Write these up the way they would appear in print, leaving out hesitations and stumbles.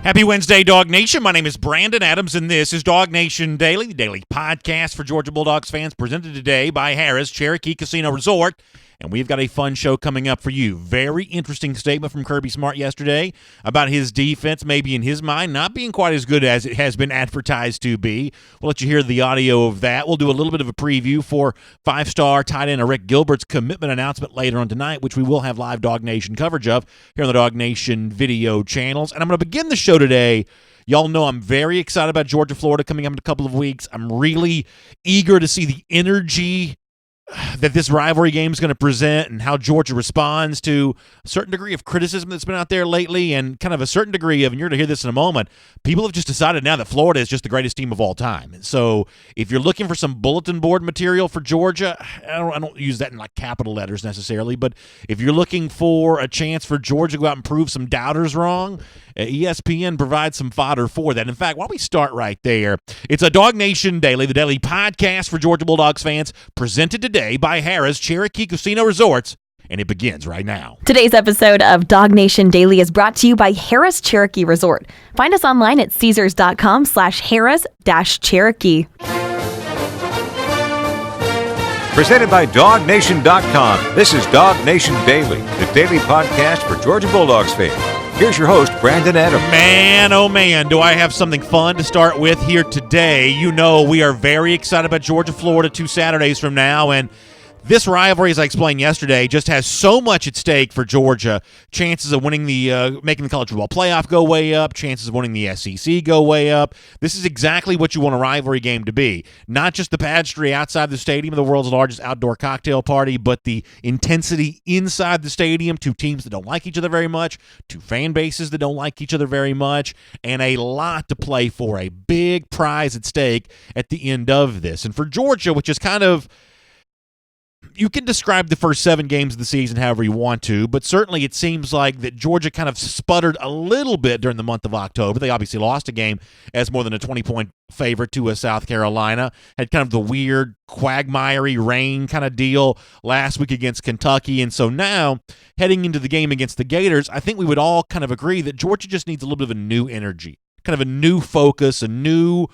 Happy Wednesday, Dog Nation. My name is Brandon Adams, and this is DawgNation Daily, the daily podcast for Georgia Bulldogs fans, presented today by Harrah's Cherokee Casino Resort. And we've got a fun show coming up for you. Very interesting statement from Kirby Smart yesterday about his defense, maybe in his mind, not being quite as good as it has been advertised to be. We'll let you hear the audio of that. We'll do a little bit of a preview for five-star tight end Rick Gilbert's commitment announcement later on tonight, which we will have live DawgNation coverage of here on the DawgNation video channels. And I'm going to begin the show today. Y'all know I'm very excited about Georgia, Florida coming up in a couple of weeks. I'm really eager to see the energy that this rivalry game is going to present and how Georgia responds to a certain degree of criticism that's been out there lately and kind of a certain degree of, and you're going to hear this in a moment, people have just decided now that Florida is just the greatest team of all time. And so if you're looking for some bulletin board material for Georgia, I don't use that in like capital letters necessarily, but if you're looking for a chance for Georgia to go out and prove some doubters wrong, ESPN provides some fodder for that. In fact, why don't we start right there? It's a DawgNation Daily, the daily podcast for Georgia Bulldogs fans, presented today by Harrah's Cherokee Casino Resorts, and it begins right now. Today's episode of DawgNation Daily is brought to you by Harrah's Cherokee Resort. Find us online at caesars.com/Harrah's-Cherokee. Presented by DawgNation.com. This is DawgNation Daily, the daily podcast for Georgia Bulldogs fans. Here's your host, Brandon Adams. Man, oh man, do I have something fun to start with here today. You know we are very excited about Georgia, Florida 2 Saturdays from now, and this rivalry, as I explained yesterday, just has so much at stake for Georgia. Chances of winning making the college football playoff go way up. Chances of winning the SEC go way up. This is exactly what you want a rivalry game to be. Not just the pageantry outside the stadium, the world's largest outdoor cocktail party, but the intensity inside the stadium. Two teams that don't like each other very much, two fan bases that don't like each other very much, and a lot to play for. A big prize at stake at the end of this. And for Georgia, which is kind of, you can describe the first 7 games of the season however you want to, but certainly it seems like that Georgia kind of sputtered a little bit during the month of October. They obviously lost a game as more than a 20-point favorite to South Carolina. Had kind of the weird quagmiry rain kind of deal last week against Kentucky. And so now, heading into the game against the Gators, I think we would all kind of agree that Georgia just needs a little bit of a new energy, kind of a new focus, a new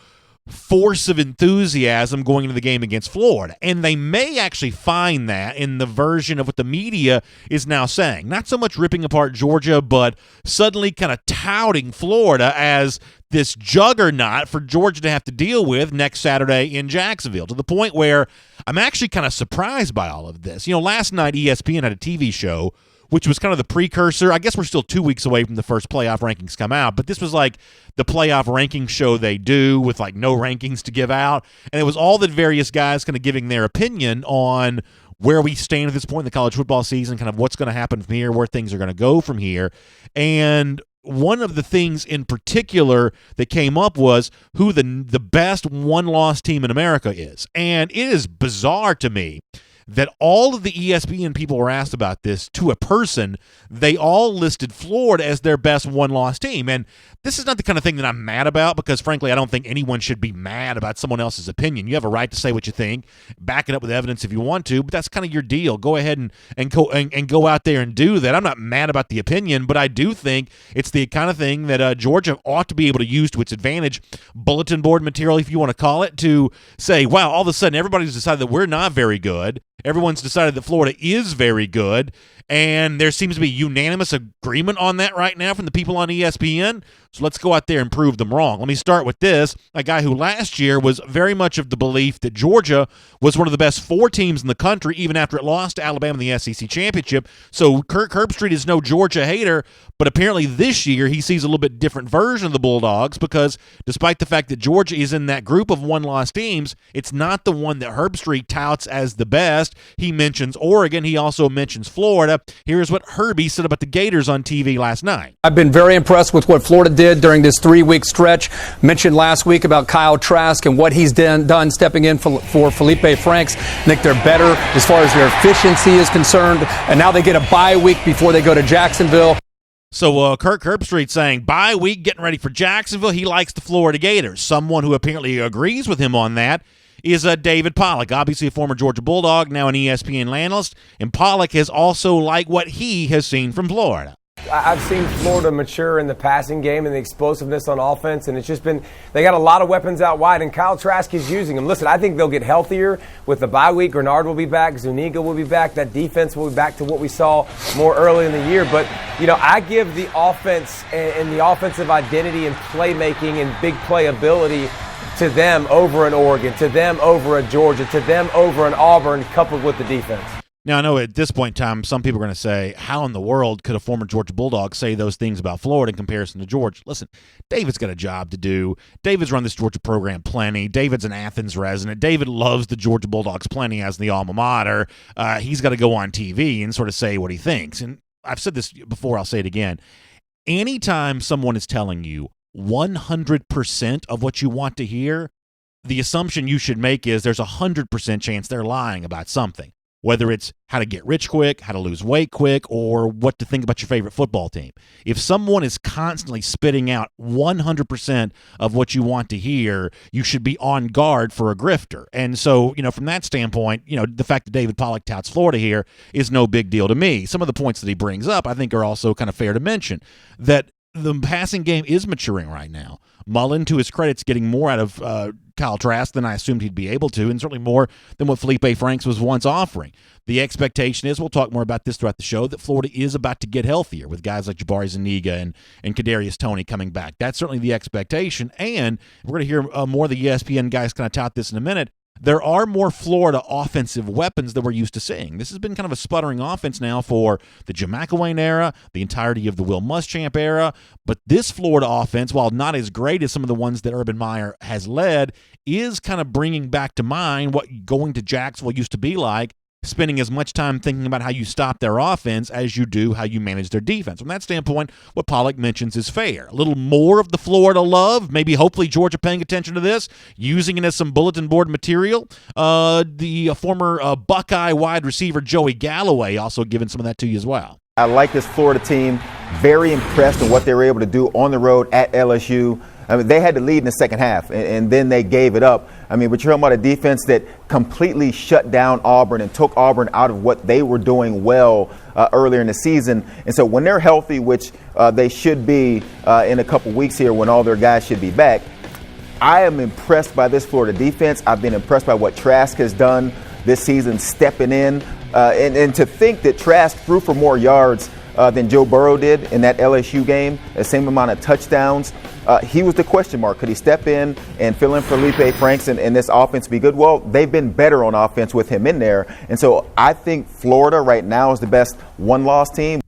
force of enthusiasm going into the game against Florida. And they may actually find that in the version of what the media is now saying. Not so much ripping apart Georgia, but suddenly kind of touting Florida as this juggernaut for Georgia to have to deal with next Saturday in Jacksonville, to the point where I'm actually kind of surprised by all of this. You know, last night ESPN had a TV show which was kind of the precursor. I guess we're still 2 weeks away from the first playoff rankings come out, but this was like the playoff ranking show they do with like no rankings to give out. And it was all the various guys kind of giving their opinion on where we stand at this point in the college football season, kind of what's going to happen from here, where things are going to go from here. And one of the things in particular that came up was who the best one-loss team in America is. And it is bizarre to me that all of the ESPN people were asked about this to a person. They all listed Florida as their best one-loss team. And this is not the kind of thing that I'm mad about because, frankly, I don't think anyone should be mad about someone else's opinion. You have a right to say what you think, back it up with evidence if you want to, but that's kind of your deal. Go ahead and go out there and do that. I'm not mad about the opinion, but I do think it's the kind of thing that Georgia ought to be able to use to its advantage, bulletin board material, if you want to call it, to say, wow, all of a sudden everybody's decided that we're not very good. Everyone's decided that Florida is very good, and there seems to be unanimous agreement on that right now from the people on ESPN. So let's go out there and prove them wrong. Let me start with this. A guy who last year was very much of the belief that Georgia was one of the best 4 teams in the country, even after it lost to Alabama in the SEC championship. So Kirk Herbstreit is no Georgia hater, but apparently this year he sees a little bit different version of the Bulldogs because despite the fact that Georgia is in that group of one-loss teams, it's not the one that Herbstreit touts as the best. He mentions Oregon. He also mentions Florida. Here's what Herbie said about the Gators on TV last night. I've been very impressed with what Florida did during this 3-week stretch. Mentioned last week about Kyle Trask and what he's done stepping in for Felipe Franks. I think they're better as far as their efficiency is concerned. And now they get a bye week before they go to Jacksonville. So Kirk Herbstreit saying bye week, getting ready for Jacksonville. He likes the Florida Gators. Someone who apparently agrees with him on that is David Pollack, obviously a former Georgia Bulldog, now an ESPN analyst. And Pollack has also liked what he has seen from Florida. I've seen Florida mature in the passing game and the explosiveness on offense, and it's just been – they got a lot of weapons out wide, and Kyle Trask is using them. Listen, I think they'll get healthier with the bye week. Grenard will be back. Zuniga will be back. That defense will be back to what we saw more early in the year. But, I give the offense and the offensive identity and playmaking and big playability to them over an Oregon, to them over a Georgia, to them over an Auburn, coupled with the defense. Now, I know at this point in time, some people are going to say, how in the world could a former Georgia Bulldog say those things about Florida in comparison to Georgia? Listen, David's got a job to do. David's run this Georgia program plenty. David's an Athens resident. David loves the Georgia Bulldogs plenty as the alma mater. He's got to go on TV and sort of say what he thinks. And I've said this before, I'll say it again. Anytime someone is telling you 100% of what you want to hear, the assumption you should make is there's a 100% chance they're lying about something. Whether it's how to get rich quick, how to lose weight quick, or what to think about your favorite football team. If someone is constantly spitting out 100% of what you want to hear, you should be on guard for a grifter. And so, from that standpoint, the fact that David Pollack touts Florida here is no big deal to me. Some of the points that he brings up, I think, are also kind of fair to mention. That the passing game is maturing right now. Mullen, to his credit, is getting more out of Kyle Trask than I assumed he'd be able to, and certainly more than what Felipe Franks was once offering. The expectation is, we'll talk more about this throughout the show, that Florida is about to get healthier with guys like Jabari Zuniga and Kadarius Toney coming back. That's certainly the expectation, and we're going to hear more of the ESPN guys kind of tout this in a minute. There are more Florida offensive weapons than we're used to seeing. This has been kind of a sputtering offense now for the Jim McElwain era, the entirety of the Will Muschamp era. But this Florida offense, while not as great as some of the ones that Urban Meyer has led, is kind of bringing back to mind what going to Jacksonville used to be like, spending as much time thinking about how you stop their offense as you do how you manage their defense. From that standpoint, what Pollack mentions is fair. A little more of the Florida love, maybe hopefully Georgia paying attention to this, using it as some bulletin board material. The former Buckeye wide receiver Joey Galloway also giving some of that to you as well. I like this Florida team. Very impressed in what they were able to do on the road at LSU. I mean, they had to lead in the second half, and then they gave it up. I mean, but you're talking about a defense that completely shut down Auburn and took Auburn out of what they were doing well earlier in the season. And so when they're healthy, which they should be in a couple weeks here when all their guys should be back, I am impressed by this Florida defense. I've been impressed by what Trask has done this season, stepping in. And to think that Trask threw for more yards than Joe Burrow did in that LSU game, the same amount of touchdowns. He was the question mark. Could he step in and fill in for Felipe Franks and this offense be good? Well, they've been better on offense with him in there. And so I think Florida right now is the best one-loss team.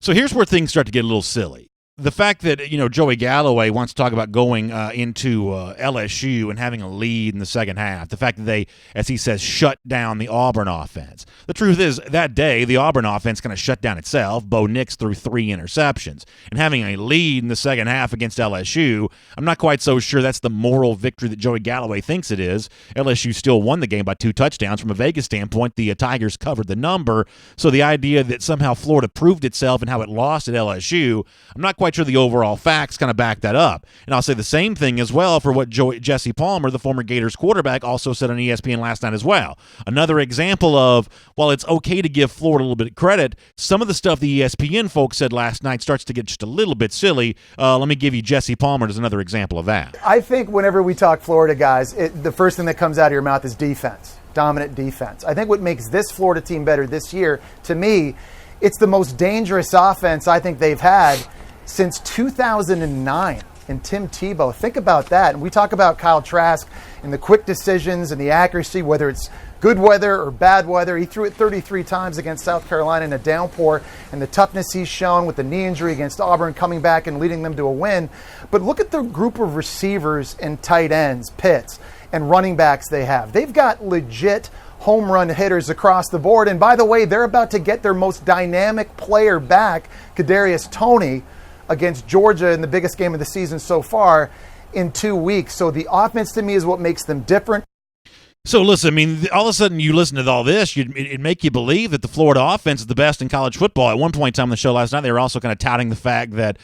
So here's where things start to get a little silly. The fact that, Joey Galloway wants to talk about going into LSU and having a lead in the second half. The fact that they, as he says, shut down the Auburn offense. The truth is, that day, the Auburn offense kind of shut down itself. Bo Nix threw 3 interceptions. And having a lead in the second half against LSU, I'm not quite so sure that's the moral victory that Joey Galloway thinks it is. LSU still won the game by 2 touchdowns. From a Vegas standpoint, the Tigers covered the number. So the idea that somehow Florida proved itself and how it lost at LSU, I'm not quite sure the overall facts kind of back that up. And I'll say the same thing as well for what Jesse Palmer, the former Gators quarterback, also said on ESPN last night as well. Another example of, while it's okay to give Florida a little bit of credit, some of the stuff the ESPN folks said last night starts to get just a little bit silly. Let me give you Jesse Palmer as another example of that. I think whenever we talk Florida, guys, the first thing that comes out of your mouth is defense, dominant defense. I think what makes this Florida team better this year, to me, it's the most dangerous offense I think they've had since 2009 and Tim Tebow. Think about that. And we talk about Kyle Trask and the quick decisions and the accuracy, whether it's good weather or bad weather. He threw it 33 times against South Carolina in a downpour, and the toughness he's shown with the knee injury against Auburn, coming back and leading them to a win. But look at the group of receivers and tight ends, Pitts, and running backs they have. They've got legit home run hitters across the board. And by the way, they're about to get their most dynamic player back, Kadarius Toney, against Georgia in the biggest game of the season so far in 2 weeks. So the offense to me is what makes them different. So listen, I mean, all of a sudden you listen to all this, it'd make you believe that the Florida offense is the best in college football. At one point in time on the show last night, they were also kind of touting the fact that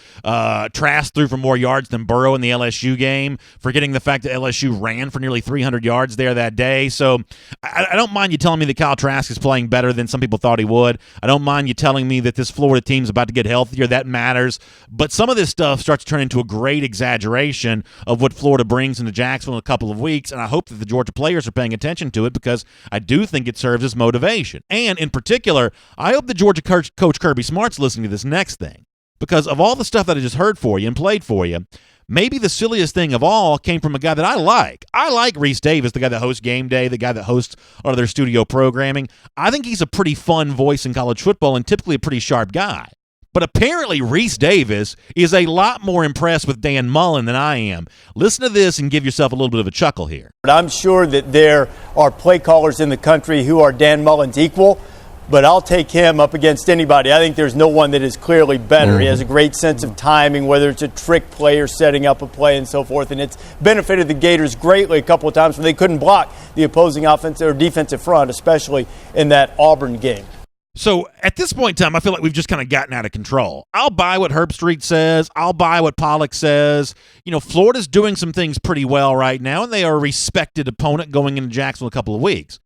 Trask threw for more yards than Burrow in the LSU game, forgetting the fact that LSU ran for nearly 300 yards there that day. So I don't mind you telling me that Kyle Trask is playing better than some people thought he would. I don't mind you telling me that this Florida team's about to get healthier. That matters. But some of this stuff starts to turn into a great exaggeration of what Florida brings into Jacksonville in a couple of weeks, and I hope that the Georgia players are paying attention to it because I do think it serves as motivation. And in particular, I hope the Georgia coach Kirby Smart's listening to this next thing, because of all the stuff that I just heard for you and played for you, maybe the silliest thing of all came from a guy that I like. I like Reese Davis, the guy that hosts Game Day, the guy that hosts all of their studio programming. I think he's a pretty fun voice in college football and typically a pretty sharp guy. But apparently Reese Davis is a lot more impressed with Dan Mullen than I am. Listen to this and give yourself a little bit of a chuckle here. I'm sure that there are play callers in the country who are Dan Mullen's equal, but I'll take him up against anybody. I think there's no one that is clearly better. He has a great sense of timing, whether it's a trick play or setting up a play and so forth, and it's benefited the Gators greatly a couple of times when they couldn't block the opposing offensive or defensive front, especially in that Auburn game. So at this point in time, I feel like we've just kind of gotten out of control. I'll buy what Herb Street says. I'll buy what Pollock says. You know, Florida's doing some things pretty well right now, and they are a respected opponent going into Jacksonville a couple of weeks.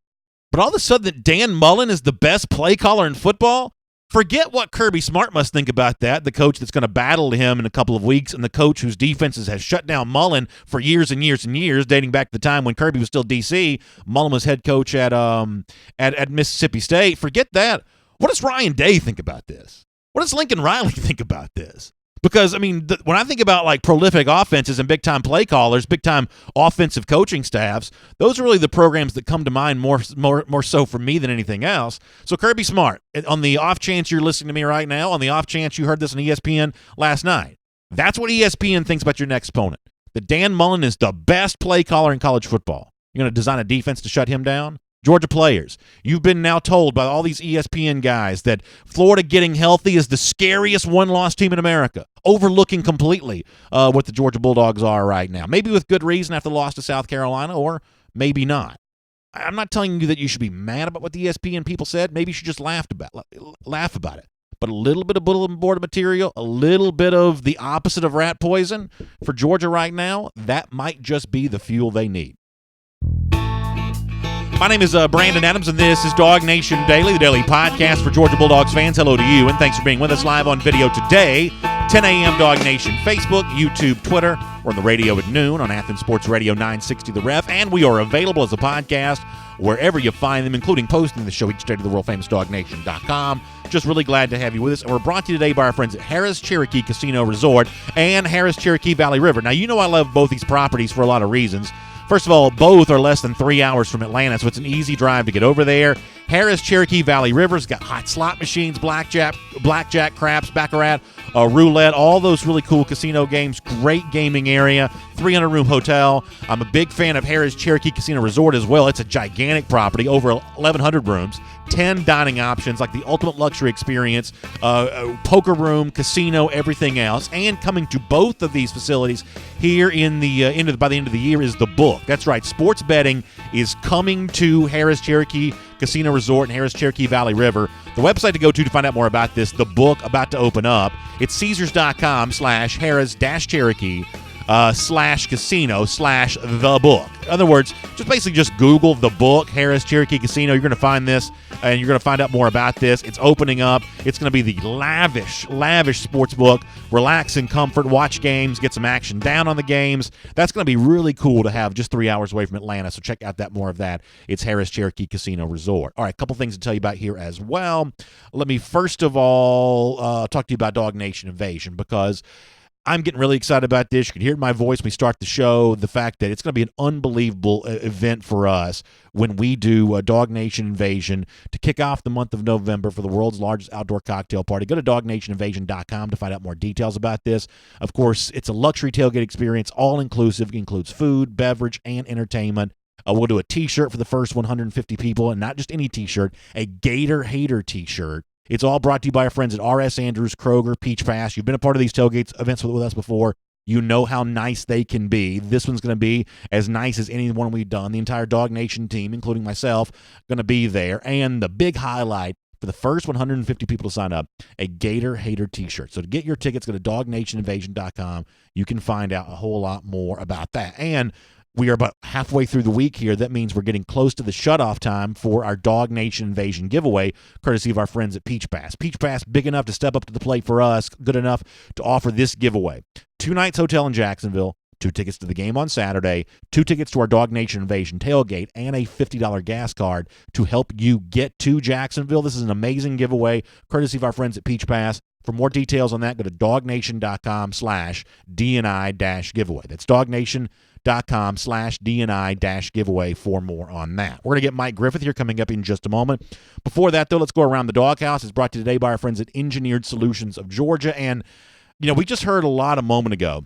But all of a sudden that Dan Mullen is the best play caller in football? Forget what Kirby Smart must think about that, the coach that's going to battle him in a couple of weeks and the coach whose defenses has shut down Mullen for years and years and years, dating back to the time when Kirby was still D.C. Mullen was head coach at Mississippi State. Forget that. What does Ryan Day think about this? What does Lincoln Riley think about this? Because, I mean, when I think about, like, prolific offenses and big-time play callers, big-time offensive coaching staffs, those are really the programs that come to mind more so for me than anything else. So Kirby Smart, on the off chance you're listening to me right now, on the off chance you heard this on ESPN last night, that's what ESPN thinks about your next opponent, that Dan Mullen is the best play caller in college football. You're going to design a defense to shut him down? Georgia players, you've been now told by all these ESPN guys that Florida getting healthy is the scariest one-loss team in America, overlooking completely what the Georgia Bulldogs are right now. Maybe with good reason after the loss to South Carolina, or maybe not. I'm not telling you that you should be mad about what the ESPN people said. Maybe you should just laugh about it. But a little bit of bulletin board material, a little bit of the opposite of rat poison for Georgia right now, that might just be the fuel they need. My name is Brandon Adams, and this is DawgNation Daily, the daily podcast for Georgia Bulldogs fans. Hello to you, and thanks for being with us live on video today, 10 a.m. DawgNation, Facebook, YouTube, Twitter, or on the radio at noon on Athens Sports Radio 960 The Ref, and we are available as a podcast wherever you find them, including posting the show each day to the world-famous DawgNation.com. Just really glad to have you with us, and we're brought to you today by our friends at Harrah's Cherokee Casino Resort and Harrah's Cherokee Valley River. Now, you know I love both these properties for a lot of reasons. First of all, both are less than 3 hours from Atlanta, so it's an easy drive to get over there. Harrah's Cherokee Valley River's got hot slot machines, blackjack, craps, baccarat, roulette, all those really cool casino games. Great gaming area, 300-room hotel. I'm a big fan of Harrah's Cherokee Casino Resort as well. It's a gigantic property, over 1,100 rooms, 10 dining options, like the ultimate luxury experience, poker room, casino, everything else. And coming to both of these facilities here in the by the end of the year is The Book. That's right, sports betting is coming to Harrah's Cherokee Casino Resort and Harrah's Cherokee Valley River. The website to go to find out more about this, The Book, about to open up. It's Caesars.com/Harrah's-Cherokee /casino/The Book. In other words, just Google The Book, Harrah's Cherokee Casino. You're going to find this, and you're going to find out more about this. It's opening up. It's going to be the lavish sports book. Relax in comfort, watch games, get some action down on the games. That's going to be really cool to have just 3 hours away from Atlanta, so check out more of that. It's Harrah's Cherokee Casino Resort. All right, a couple things to tell you about here as well. Let me first of all talk to you about DawgNation Invasion, because I'm getting really excited about this. You can hear it in my voice when we start the show, the fact that it's going to be an unbelievable event for us when we do a DawgNation Invasion to kick off the month of November for the world's largest outdoor cocktail party. Go to DawgNationInvasion.com to find out more details about this. Of course, it's a luxury tailgate experience, all-inclusive. It includes food, beverage, and entertainment. We'll do a T-shirt for the first 150 people, and not just any T-shirt, a Gator Hater T-shirt. It's all brought to you by our friends at R.S. Andrews, Kroger, Peach Pass. You've been a part of these tailgates events with us before. You know how nice they can be. This one's going to be as nice as any one we've done. The entire DawgNation team, including myself, going to be there. And the big highlight, for the first 150 people to sign up, a Gator Hater t-shirt. So to get your tickets, go to DawgNationInvasion.com. You can find out a whole lot more about that. And we are about halfway through the week here. That means we're getting close to the shutoff time for our DawgNation Invasion giveaway, courtesy of our friends at Peach Pass. Peach Pass, big enough to step up to the plate for us, good enough to offer this giveaway. 2 nights hotel in Jacksonville, 2 tickets to the game on Saturday, 2 tickets to our DawgNation Invasion tailgate, and a $50 gas card to help you get to Jacksonville. This is an amazing giveaway, courtesy of our friends at Peach Pass. For more details on that, go to DawgNation.com/DNI-giveaway. That's DawgNation.com/DNI-giveaway for more on that. We're going to get Mike Griffith here coming up in just a moment. Before that, though, let's go around the doghouse. It's brought to you today by our friends at Engineered Solutions of Georgia. And, we just heard a moment ago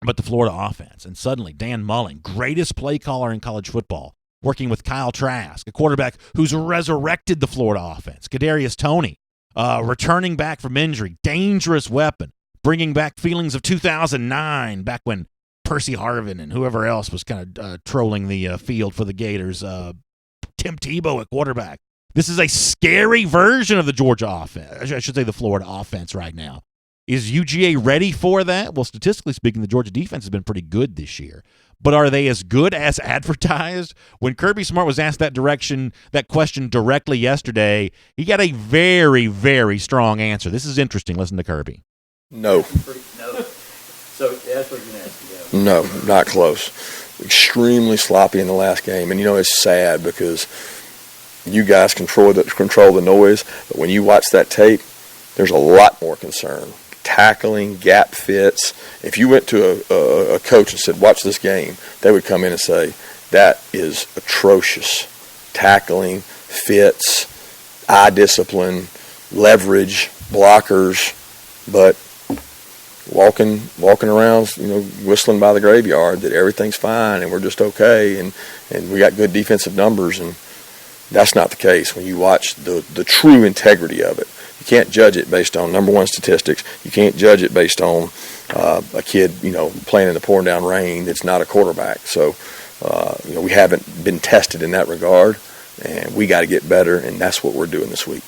about the Florida offense. And suddenly, Dan Mullen, greatest play caller in college football, working with Kyle Trask, a quarterback who's resurrected the Florida offense. Kadarius Toney, returning back from injury, dangerous weapon, bringing back feelings of 2009, back when Percy Harvin and whoever else was kind of trolling the field for the Gators. Tim Tebow at quarterback. This is a scary version of the Georgia offense. I should say the Florida offense right now. Is UGA ready for that? Well, statistically speaking, the Georgia defense has been pretty good this year. But are they as good as advertised? When Kirby Smart was asked that question directly yesterday, he got a very, very strong answer. This is interesting. Listen to Kirby. No. So that's what you're going to ask me. No, not close. Extremely sloppy in the last game. And, it's sad because you guys control the noise. But when you watch that tape, there's a lot more concern. Tackling, gap fits. If you went to a coach and said, watch this game, they would come in and say, that is atrocious. Tackling, fits, eye discipline, leverage, blockers, but walking around, whistling by the graveyard that everything's fine and we're just okay and we got good defensive numbers, and that's not the case when you watch the true integrity of it. You can't judge it based on number one statistics. You can't judge it based on a kid, playing in the pouring down rain that's not a quarterback. So, we haven't been tested in that regard, and we got to get better, and that's what we're doing this week.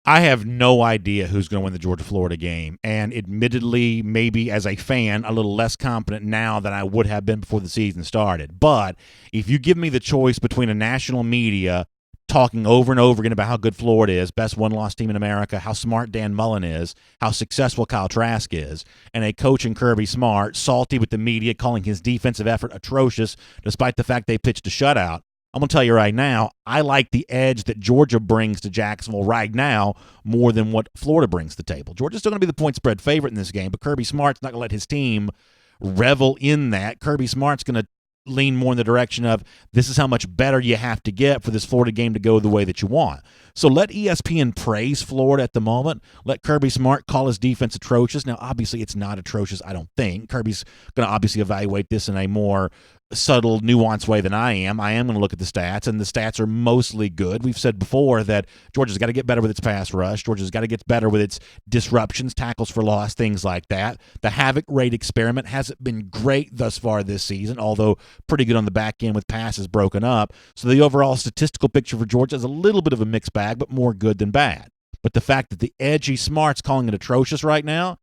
I have no idea who's going to win the Georgia-Florida game, and admittedly, maybe as a fan, a little less confident now than I would have been before the season started. But if you give me the choice between a national media talking over and over again about how good Florida is, best one-loss team in America, how smart Dan Mullen is, how successful Kyle Trask is, and a coach in Kirby Smart, salty with the media, calling his defensive effort atrocious despite the fact they pitched a shutout, I'm going to tell you right now, I like the edge that Georgia brings to Jacksonville right now more than what Florida brings to the table. Georgia's still going to be the point spread favorite in this game, but Kirby Smart's not going to let his team revel in that. Kirby Smart's going to lean more in the direction of this is how much better you have to get for this Florida game to go the way that you want. So let ESPN praise Florida at the moment. Let Kirby Smart call his defense atrocious. Now, obviously, it's not atrocious, I don't think. Kirby's going to obviously evaluate this in a more subtle, nuanced way than I am. I am going to look at the stats, and the stats are mostly good. We've said before that Georgia's got to get better with its pass rush. Georgia's got to get better with its disruptions, tackles for loss, things like that. The havoc rate experiment hasn't been great thus far this season, although pretty good on the back end with passes broken up. So the overall statistical picture for Georgia is a little bit of a mixed bag, but more good than bad. But the fact that the edgy Smart's calling it atrocious right now,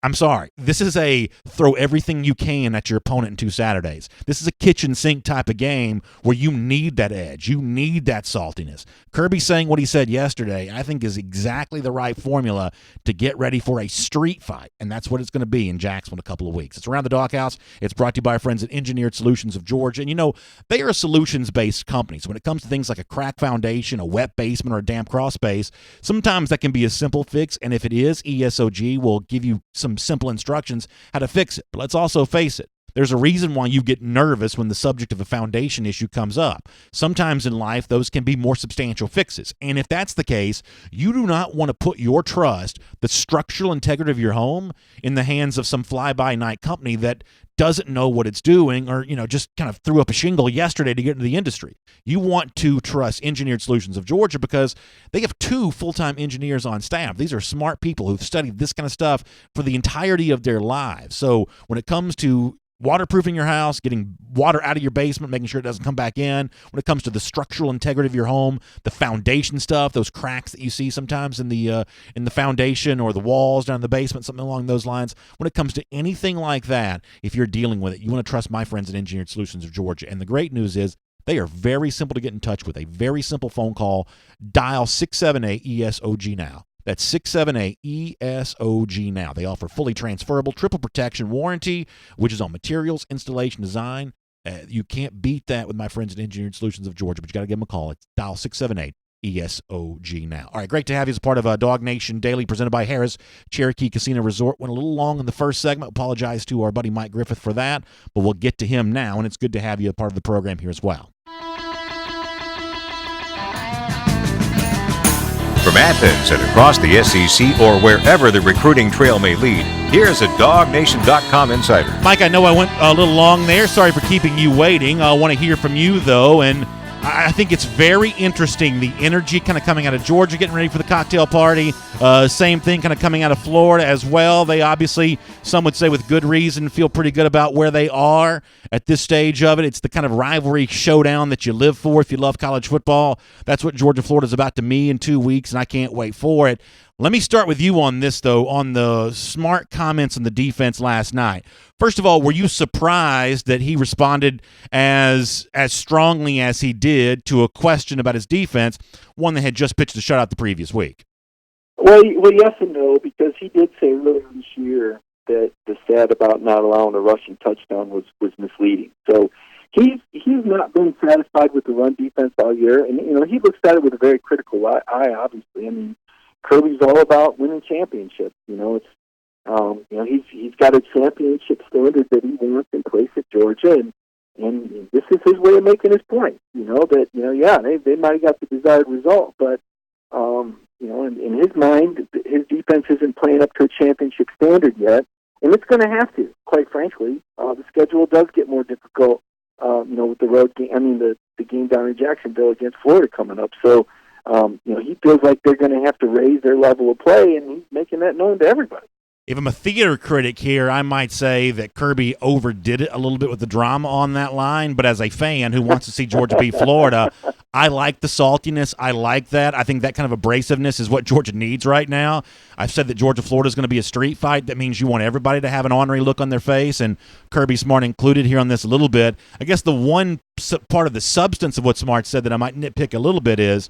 I'm sorry. This is a throw everything you can at your opponent in 2 Saturdays. This is a kitchen sink type of game where you need that edge. You need that saltiness. Kirby saying what he said yesterday, I think, is exactly the right formula to get ready for a street fight, and that's what it's going to be in Jacksonville in a couple of weeks. It's Around the Doghouse. It's brought to you by our friends at Engineered Solutions of Georgia. And, they are a solutions-based company. So when it comes to things like a crack foundation, a wet basement, or a damp crawl space, sometimes that can be a simple fix, and if it is, ESOG will give you some simple instructions how to fix it. But let's also face it. There's a reason why you get nervous when the subject of a foundation issue comes up. Sometimes in life, those can be more substantial fixes. And if that's the case, you do not want to put your trust, the structural integrity of your home, in the hands of some fly-by-night company that doesn't know what it's doing or, just kind of threw up a shingle yesterday to get into the industry. You want to trust Engineered Solutions of Georgia because they have 2 full-time engineers on staff. These are smart people who've studied this kind of stuff for the entirety of their lives. So when it comes to waterproofing your house, getting water out of your basement, making sure it doesn't come back in. When it comes to the structural integrity of your home, the foundation stuff, those cracks that you see sometimes in the foundation or the walls down in the basement, something along those lines. When it comes to anything like that, if you're dealing with it, you want to trust my friends at Engineered Solutions of Georgia. And the great news is they are very simple to get in touch with. A very simple phone call. Dial 678-ESOG now. That's 678-ESOG now. They offer fully transferable triple protection warranty, which is on materials, installation, design. You can't beat that with my friends at Engineered Solutions of Georgia, but you got to give them a call. It's dial 678-ESOG now. All right, great to have you as part of DawgNation Daily presented by Harris Cherokee Casino Resort. Went a little long in the first segment. Apologize to our buddy Mike Griffith for that, but we'll get to him now, and it's good to have you a part of the program here as well. From Athens and across the SEC or wherever the recruiting trail may lead, here's a DawgNation.com insider. Mike, I know I went a little long there. Sorry for keeping you waiting. I want to hear from you, though, and I think it's very interesting, the energy kind of coming out of Georgia, getting ready for the cocktail party. Same thing kind of coming out of Florida as well. They obviously, some would say with good reason, feel pretty good about where they are at this stage of it. It's the kind of rivalry showdown that you live for if you love college football. That's what Georgia-Florida's about to me in 2 weeks, and I can't wait for it. Let me start with you on this, though, on the Smart comments on the defense last night. First of all, were you surprised that he responded as strongly as he did to a question about his defense, one that had just pitched a shutout the previous week? Well, yes and no, because he did say earlier this year that the stat about not allowing a rushing touchdown was misleading. So he's not been satisfied with the run defense all year, and he looks at it with a very critical eye. Obviously, I mean, Kirby's all about winning championships. He's got a championship standard that he wants in place at Georgia, and this is his way of making his point. They might have got the desired result, but in his mind, his defense isn't playing up to a championship standard yet, and it's going to have to. Quite frankly, the schedule does get more difficult. With the road game. I mean, the game down in Jacksonville against Florida coming up. So. He feels like they're going to have to raise their level of play, and he's making that known to everybody. If I'm a theater critic here, I might say that Kirby overdid it a little bit with the drama on that line, but as a fan who wants to see Georgia beat Florida, I like the saltiness. I like that. I think that kind of abrasiveness is what Georgia needs right now. I've said that Georgia-Florida is going to be a street fight. That means you want everybody to have an ornery look on their face, and Kirby Smart included here on this a little bit. I guess the one part of the substance of what Smart said that I might nitpick a little bit is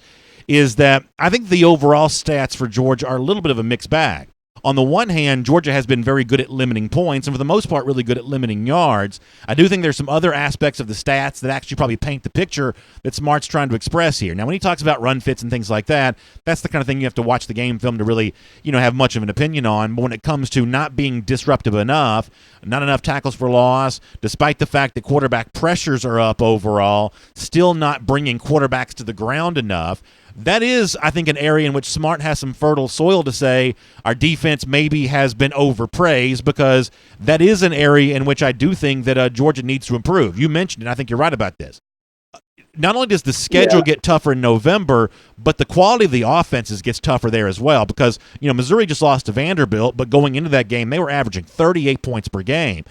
that I think the overall stats for Georgia are a little bit of a mixed bag. On the one hand, Georgia has been very good at limiting points and for the most part really good at limiting yards. I do think there's some other aspects of the stats that actually probably paint the picture that Smart's trying to express here. Now, when he talks about run fits and things like that, that's the kind of thing you have to watch the game film to really, have much of an opinion on. But when it comes to not being disruptive enough, not enough tackles for loss, despite the fact that quarterback pressures are up overall, still not bringing quarterbacks to the ground enough, that is, I think, an area in which Smart has some fertile soil to say our defense maybe has been overpraised, because that is an area in which I do think that Georgia needs to improve. You mentioned it. I think you're right about this. Not only does the schedule get tougher in November, but the quality of the offenses gets tougher there as well, because, Missouri just lost to Vanderbilt, but going into that game, they were averaging 38 points per game.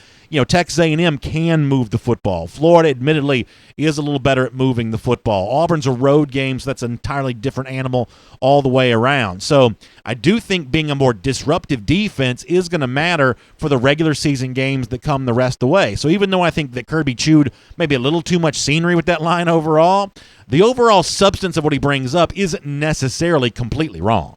Texas A&M can move the football. Florida, admittedly, is a little better at moving the football. Auburn's a road game, so that's an entirely different animal all the way around. So I do think being a more disruptive defense is going to matter for the regular season games that come the rest of the way. So even though I think that Kirby chewed maybe a little too much scenery with that line overall, the overall substance of what he brings up isn't necessarily completely wrong.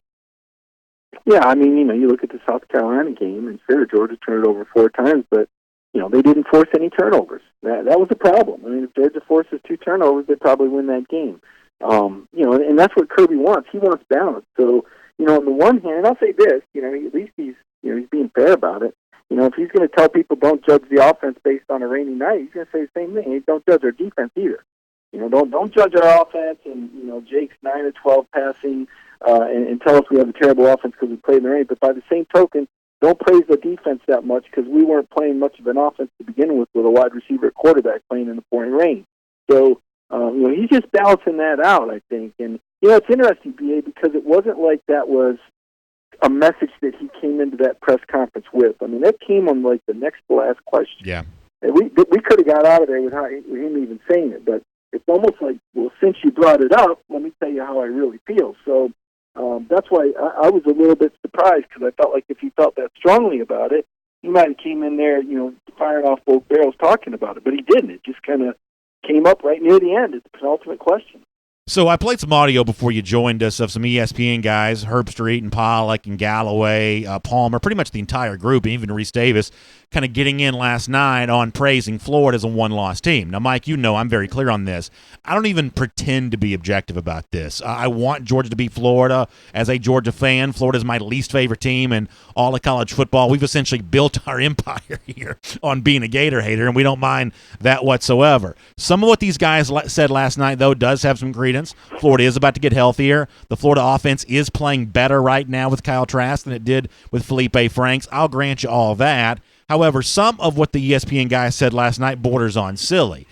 Yeah, I mean, you look at the South Carolina game, and sure, Georgia turned it over 4 times, but they didn't force any turnovers. That was a problem. I mean, if Georgia forces 2 turnovers, they'd probably win that game. And that's what Kirby wants. He wants balance. So, on the one hand, and I'll say this, at least he's being fair about it. If he's going to tell people don't judge the offense based on a rainy night, he's going to say the same thing. Hey, don't judge our defense either. Don't judge our offense and, Jake's 9 or 12 passing and tell us we have a terrible offense because we played in the rain. But by the same token, don't praise the defense that much because we weren't playing much of an offense to begin with a wide receiver at quarterback playing in the pouring rain. So, he's just balancing that out, I think. And, it's interesting, BA, because it wasn't like that was a message that he came into that press conference with. I mean, that came on, like, the next to last question. Yeah. And we could have got out of there without him even saying it, but it's almost like, well, since you brought it up, let me tell you how I really feel. So that's why I was a little bit surprised, because I felt like if he felt that strongly about it, he might have came in there, firing off both barrels talking about it, but he didn't. It just kind of came up right near the end at the penultimate question. So I played some audio before you joined us of some ESPN guys, Herb Street and Pollack and Galloway, Palmer, pretty much the entire group, even Reese Davis, kind of getting in last night on praising Florida as a one-loss team. Now, Mike, I'm very clear on this. I don't even pretend to be objective about this. I want Georgia to beat Florida. As a Georgia fan, Florida is my least favorite team in all of college football. We've essentially built our empire here on being a Gator hater, and we don't mind that whatsoever. Some of what these guys said last night, though, does have some credence. Florida is about to get healthier. The Florida offense is playing better right now with Kyle Trask than it did with Felipe Franks. I'll grant you all that. However, some of what the ESPN guy said last night borders on silly.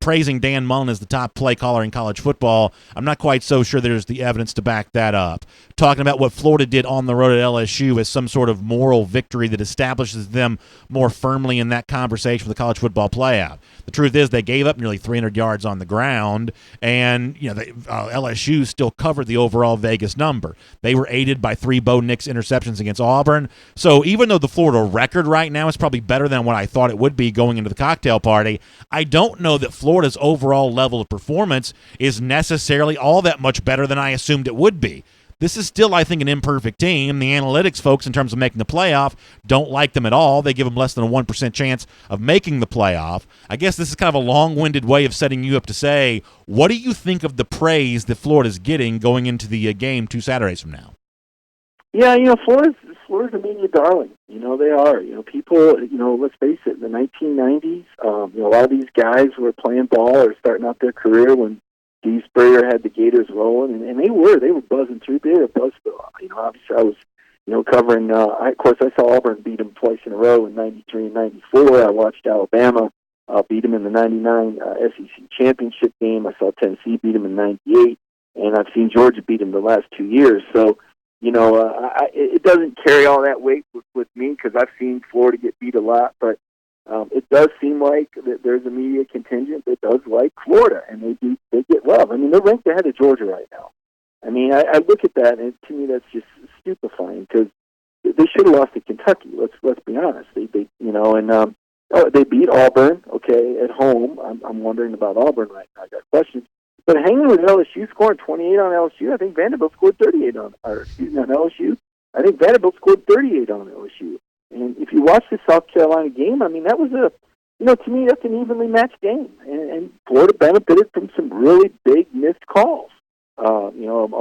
Praising Dan Mullen as the top play caller in college football, I'm not quite so sure there's the evidence to back that up. Talking about what Florida did on the road at LSU as some sort of moral victory that establishes them more firmly in that conversation for the college football playoff. The truth is they gave up nearly 300 yards on the ground, and LSU still covered the overall Vegas number. They were aided by 3 Bo Nix interceptions against Auburn. So even though the Florida record right now is probably better than what I thought it would be going into the cocktail party, I don't know that Florida's overall level of performance is necessarily all that much better than I assumed it would be. This is still, I think, an imperfect team. The analytics folks, in terms of making the playoff, don't like them at all. They give them less than a 1% chance of making the playoff. I guess this is kind of a long-winded way of setting you up to say, what do you think of the praise that Florida's getting going into the game 2 Saturdays from now? Yeah, Florida's a media darling. They are. People, let's face it, in the 1990s, a lot of these guys were playing ball or starting out their career when Steve Spurrier had the Gators rolling, and they were buzzing through. They were Buzzville. Obviously I was, covering, of course I saw Auburn beat them twice in a row in 93 and 94. I watched Alabama beat them in the 99 SEC championship game. I saw Tennessee beat them in 98, and I've seen Georgia beat them the last 2 years. So, it doesn't carry all that weight with me because I've seen Florida get beat a lot, but it does seem like that there's a media contingent that does like Florida, and they get love. I mean, they're ranked ahead of Georgia right now. I mean, I look at that, and to me, that's just stupefying because they should have lost to Kentucky. Let's be honest. They beat Auburn, okay, at home. I'm wondering about Auburn right now. I got questions. But hanging with LSU, scoring 28 on LSU, I think Vanderbilt scored 38 on LSU. I think Vanderbilt scored 38 on LSU. And if you watch the South Carolina game, I mean, that was to me, that's an evenly matched game. And Florida benefited from some really big missed calls. A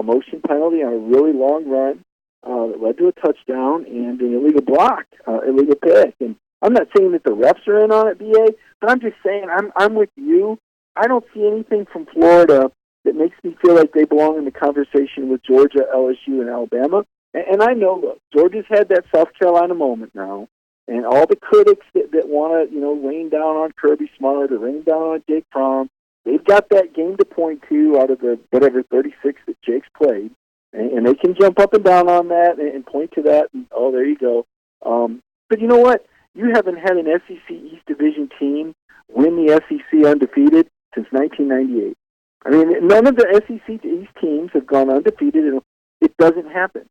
motion penalty on a really long run that led to a touchdown and an illegal block, illegal pick. And I'm not saying that the refs are in on it, BA, but I'm just saying I'm with you. I don't see anything from Florida that makes me feel like they belong in the conversation with Georgia, LSU, and Alabama. And I know, look, Georgia's had that South Carolina moment now, and all the critics that want to, rain down on Kirby Smart or rain down on Jake Fromm, they've got that game to point to out of the, 36 that Jake's played, and they can jump up and down on that and point to that, and, oh, there you go. But you know what? You haven't had an SEC East Division team win the SEC undefeated since 1998. I mean, none of the SEC East teams have gone undefeated, and it doesn't happen.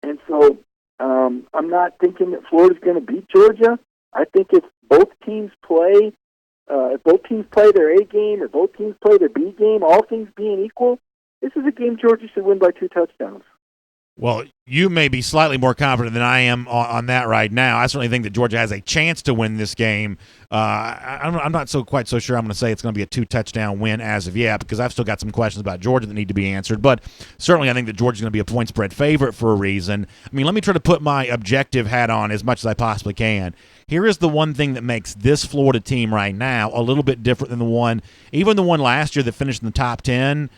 And so I'm not thinking that Florida's going to beat Georgia. I think if both teams play their A game or both teams play their B game, all things being equal, this is a game Georgia should win by 2 touchdowns. Well, you may be slightly more confident than I am on that right now. I certainly think that Georgia has a chance to win this game. I'm not quite so sure I'm going to say it's going to be a 2-touchdown win as of yet because I've still got some questions about Georgia that need to be answered. But certainly I think that Georgia's going to be a point spread favorite for a reason. I mean, let me try to put my objective hat on as much as I possibly can. Here is the one thing that makes this Florida team right now a little bit different than the one last year that finished in the top 10.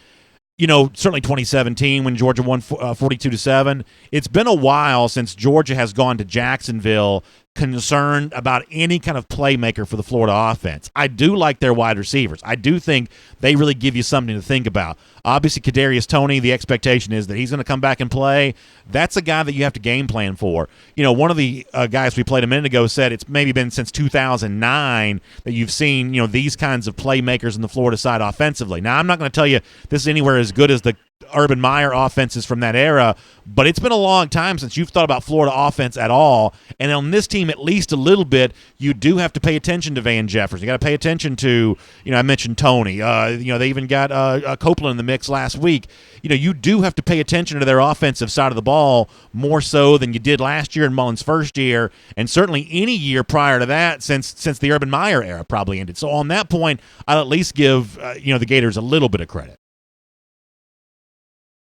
certainly 2017 when Georgia won 42-7. It's been a while since Georgia has gone to Jacksonville concerned about any kind of playmaker for the Florida offense. I do like their wide receivers. I do think they really give you something to think about. Obviously, Kadarius Toney, the expectation is that he's going to come back and play. That's a guy that you have to game plan for. One of the guys we played a minute ago said it's maybe been since 2009 that you've seen, these kinds of playmakers in the Florida side offensively. Now, I'm not going to tell you this is anywhere as good as the Urban Meyer offenses from that era, but it's been a long time since you've thought about Florida offense at all. And on this team, at least a little bit, you do have to pay attention to Van Jefferson. You got to pay attention to, I mentioned Toney. They even got Copeland in the mix last week. You do have to pay attention to their offensive side of the ball more so than you did last year in Mullen's first year, and certainly any year prior to that since the Urban Meyer era probably ended. So on that point, I'll at least give the Gators a little bit of credit.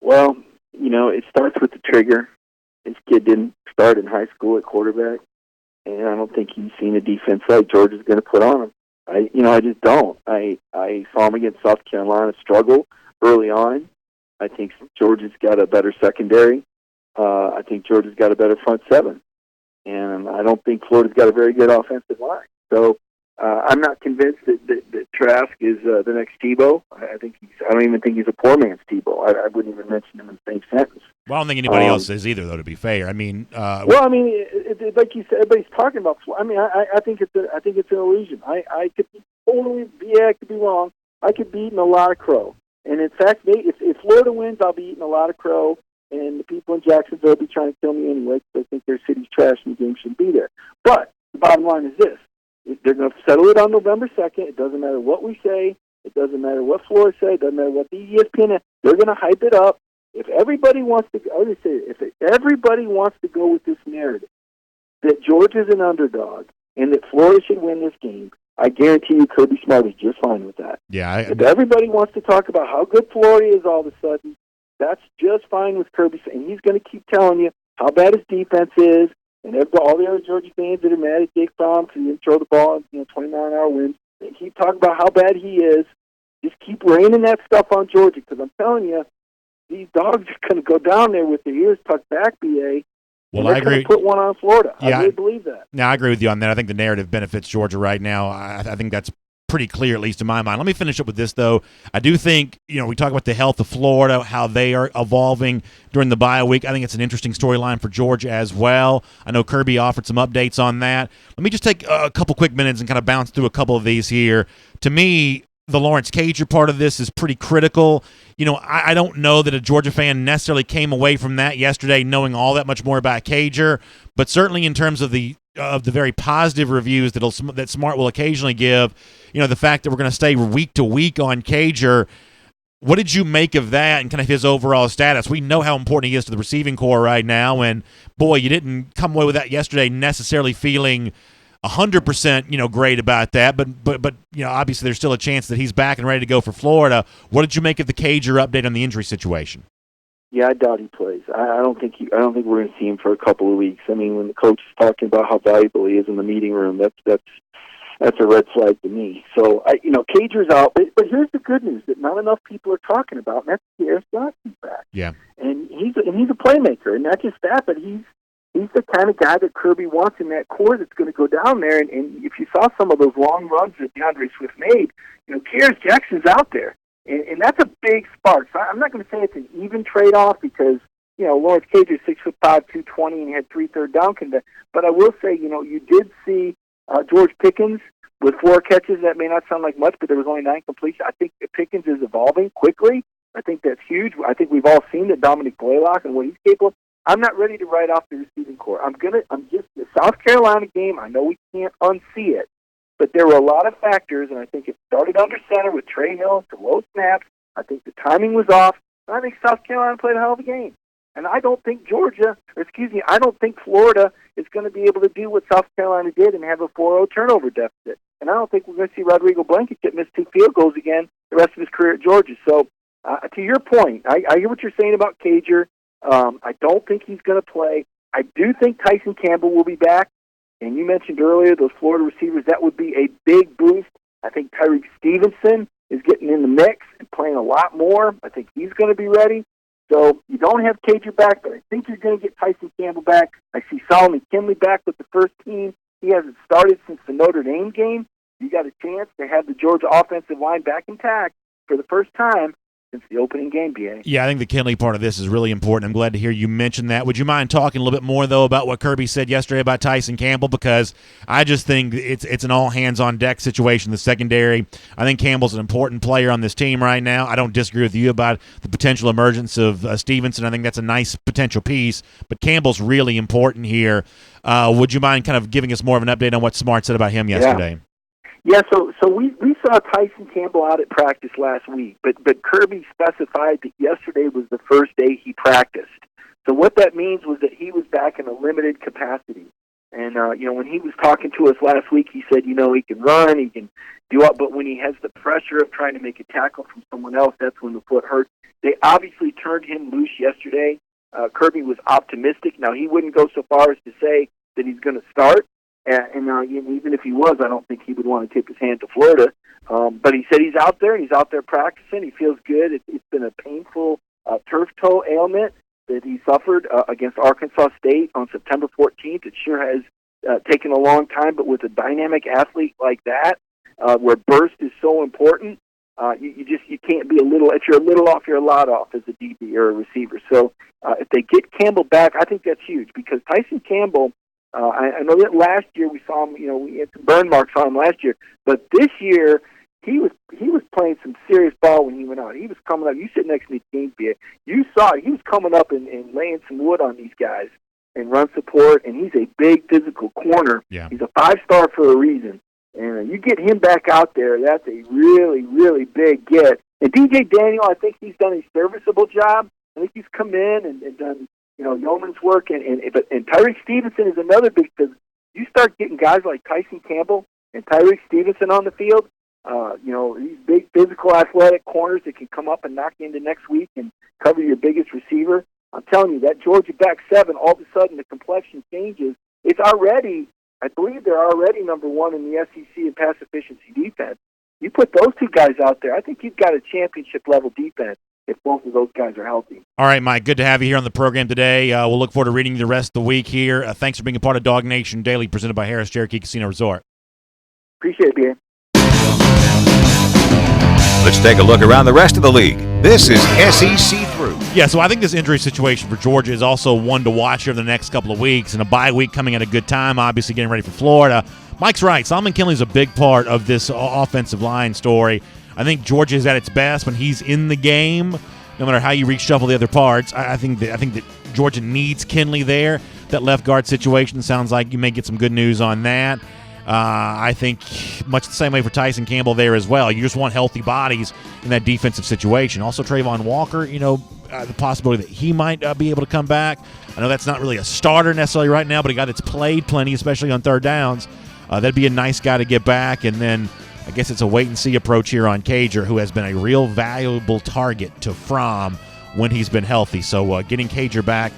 Well, it starts with the trigger. This kid didn't start in high school at quarterback, and I don't think he's seen a defense like Georgia's going to put on him. I just don't. I saw him against South Carolina struggle early on. I think Georgia's got a better secondary. I think Georgia's got a better front seven, and I don't think Florida's got a very good offensive line. So I'm not convinced that Trask is the next Tebow. I don't even think he's a poor man's Tebow. I wouldn't even mention him in the same sentence. Well, I don't think anybody else is either, though. To be fair, like you said, everybody's talking about. I think it's an illusion. I could be wrong. I could be eating a lot of crow, and in fact, if Florida wins, I'll be eating a lot of crow, and the people in Jacksonville will be trying to kill me anyway because they think their city's trash and the game shouldn't be there. But the bottom line is this. They're going to settle it on November 2nd. It doesn't matter what we say. It doesn't matter what Florida say. It doesn't matter what the ESPN. They're going to hype it up. If everybody wants to, if everybody wants to go with this narrative that Georgia's an underdog and that Florida should win this game, I guarantee you Kirby Smart is just fine with that. Yeah. If everybody wants to talk about how good Florida is all of a sudden, that's just fine with Kirby, and he's going to keep telling you how bad his defense is. And all the other Georgia fans that are mad at Jake Fromm because he didn't throw the ball in 29-hour winds, they keep talking about how bad he is. Just keep raining that stuff on Georgia because I'm telling you, these dogs are going to go down there with their ears tucked back, BA. Well, I agree. Put one on Florida. Yeah, I really believe that. No, I agree with you on that. I think the narrative benefits Georgia right now. I think that's pretty clear, at least in my mind. Let me finish up with this, though. I do think, we talk about the health of Florida, how they are evolving during the bye week. I think it's an interesting storyline for Georgia as well. I know Kirby offered some updates on that. Let me just take a couple quick minutes and kind of bounce through a couple of these here. To me, the Lawrence Cager part of this is pretty critical. I don't know that a Georgia fan necessarily came away from that yesterday knowing all that much more about Cager, but certainly in terms of the very positive reviews that Smart will occasionally give, the fact that we're going to stay week to week on Cager. What did you make of that and kind of his overall status? We know how important he is to the receiving corps right now, and boy, you didn't come away with that yesterday necessarily feeling 100%, great about that, but obviously there's still a chance that he's back and ready to go for Florida. What did you make of the Cager update on the injury situation? Yeah, I doubt he plays. I don't think we're going to see him for a couple of weeks. I mean, when the coach is talking about how valuable he is in the meeting room, that's a red flag to me. So, Cager's out, but here's the good news that not enough people are talking about, and that's Pierce Johnson's back. Yeah, and he's a playmaker, and not just that, but he's the kind of guy that Kirby wants in that core that's going to go down there. And if you saw some of those long runs that DeAndre Swift made, Pierce Jackson's out there. And that's a big spark. So I'm not going to say it's an even trade-off because, Lawrence Cager is 6'5", 220, and he had 3 third down contests. But I will say, you did see George Pickens with 4 catches. That may not sound like much, but there was only 9 completions. I think Pickens is evolving quickly. I think that's huge. I think we've all seen that Dominic Blaylock and what he's capable of. I'm not ready to write off the receiving corps. The South Carolina game, I know we can't unsee it, but there were a lot of factors, and I think it started under center with Trey Hill to low snaps. I think the timing was off, and I think South Carolina played a hell of a game. And I don't think I don't think Florida is going to be able to do what South Carolina did and have a 4-0 turnover deficit. And I don't think we're going to see Rodrigo Blankenship miss 2 field goals again the rest of his career at Georgia. So, to your point, I hear what you're saying about Cager. I don't think he's going to play. I do think Tyson Campbell will be back. And you mentioned earlier those Florida receivers. That would be a big boost. I think Tyreek Stevenson is getting in the mix and playing a lot more. I think he's going to be ready. So you don't have Cager back, but I think you're going to get Tyson Campbell back. I see Solomon Kinley back with the first team. He hasn't started since the Notre Dame game. You got a chance to have the Georgia offensive line back intact for the first time since the opening game, BA. Yeah, I think the Kinley part of this is really important. I'm glad to hear you mention that. Would you mind talking a little bit more, though, about what Kirby said yesterday about Tyson Campbell? Because I just think it's an all-hands-on-deck situation, the secondary. I think Campbell's an important player on this team right now. I don't disagree with you about the potential emergence of Stevenson. I think that's a nice potential piece, but Campbell's really important here. Would you mind kind of giving us more of an update on what Smart said about him yesterday? Yeah, so we saw Tyson Campbell out at practice last week, but Kirby specified that yesterday was the first day he practiced. So what that means was that he was back in a limited capacity. And, when he was talking to us last week, he said, he can run, he can do up, but when he has the pressure of trying to make a tackle from someone else, that's when the foot hurts. They obviously turned him loose yesterday. Kirby was optimistic. Now, he wouldn't go so far as to say that he's going to start. And even if he was, I don't think he would want to tip his hand to Florida. But he said he's out there, and he's out there practicing. He feels good. It's been a painful turf toe ailment that he suffered against Arkansas State on September 14th. It sure has taken a long time, but with a dynamic athlete like that, where burst is so important, you can't be if you're a little off, you're a lot off as a DB or a receiver. So if they get Campbell back, I think that's huge because Tyson Campbell, I know that last year we saw him, we had some burn marks on him last year, but this year he was playing some serious ball when he went out. He was coming up. You sit next to me, Kingsby. You saw it. He was coming up and laying some wood on these guys and run support, and he's a big physical corner. Yeah. He's a 5-star for a reason. And you get him back out there, that's a really, really big get. And DJ Daniel, I think he's done a serviceable job. I think he's come in and done yeoman's work, and Tyreek Stevenson is another big because you start getting guys like Tyson Campbell and Tyreek Stevenson on the field, these big physical athletic corners that can come up and knock you into next week and cover your biggest receiver. I'm telling you, that Georgia back seven, all of a sudden the complexion changes. It's already, I believe they're already number one in the SEC in pass efficiency defense. You put those two guys out there, I think you've got a championship-level defense if both of those guys are healthy. All right, Mike, good to have you here on the program today. We'll look forward to reading you the rest of the week here. Thanks for being a part of DawgNation Daily, presented by Harris Cherokee Casino Resort. Appreciate it, BA. Let's take a look around the rest of the league. This is SEC Through. Yeah, so I think this injury situation for Georgia is also one to watch over the next couple of weeks, and a bye week coming at a good time, obviously getting ready for Florida. Mike's right. Solomon Kinley's a big part of this offensive line story. I think Georgia is at its best when he's in the game, no matter how you reshuffle the other parts. I think that Georgia needs Kinley there. That left guard situation sounds like you may get some good news on that. I think much the same way for Tyson Campbell there as well. You just want healthy bodies in that defensive situation. Also, Trayvon Walker, the possibility that he might be able to come back. I know that's not really a starter necessarily right now, but a guy that's played plenty, especially on third downs. That'd be a nice guy to get back. And then I guess it's a wait-and-see approach here on Cager, who has been a real valuable target to Fromm when he's been healthy. So getting Cager back,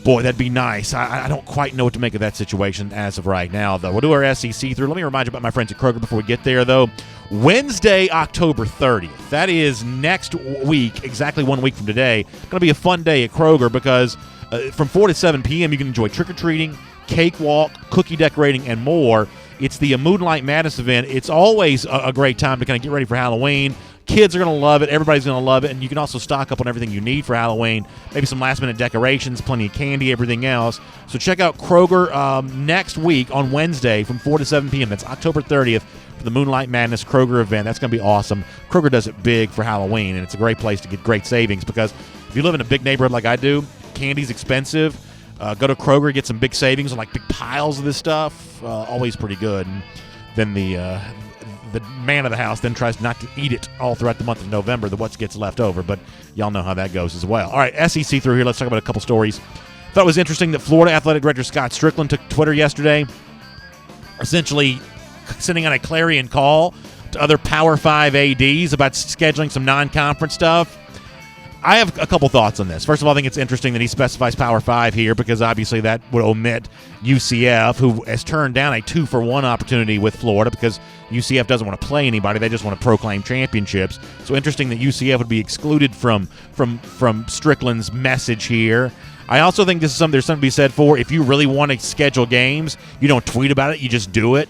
boy, that'd be nice. I don't quite know what to make of that situation as of right now, though. We'll do our SEC through. Let me remind you about my friends at Kroger before we get there, though. Wednesday, October 30th. That is next week, exactly 1 week from today. Going to be a fun day at Kroger because from 4 to 7 p.m. you can enjoy trick-or-treating, cakewalk, cookie decorating, and more. It's the Moonlight Madness event. It's always a great time to kind of get ready for Halloween. Kids are going to love it. Everybody's going to love it. And you can also stock up on everything you need for Halloween. Maybe some last-minute decorations, plenty of candy, everything else. So check out Kroger next week on Wednesday from 4 to 7 p.m. That's October 30th for the Moonlight Madness Kroger event. That's going to be awesome. Kroger does it big for Halloween, and it's a great place to get great savings because if you live in a big neighborhood like I do, candy's expensive. Go to Kroger, get some big savings on like big piles of this stuff. Always pretty good. And then the man of the house then tries not to eat it all throughout the month of November, what gets left over. But y'all know how that goes as well. All right, SEC through here. Let's talk about a couple stories. Thought it was interesting that Florida Athletic Director Scott Strickland took to Twitter yesterday, essentially sending out a clarion call to other Power 5 ADs about scheduling some non-conference stuff. I have a couple thoughts on this. First of all, I think it's interesting that he specifies Power 5 here because obviously that would omit UCF, who has turned down a 2-for-1 opportunity with Florida because UCF doesn't want to play anybody. They just want to proclaim championships. So interesting that UCF would be excluded from Strickland's message here. I also think there's something to be said for if you really want to schedule games, you don't tweet about it, you just do it.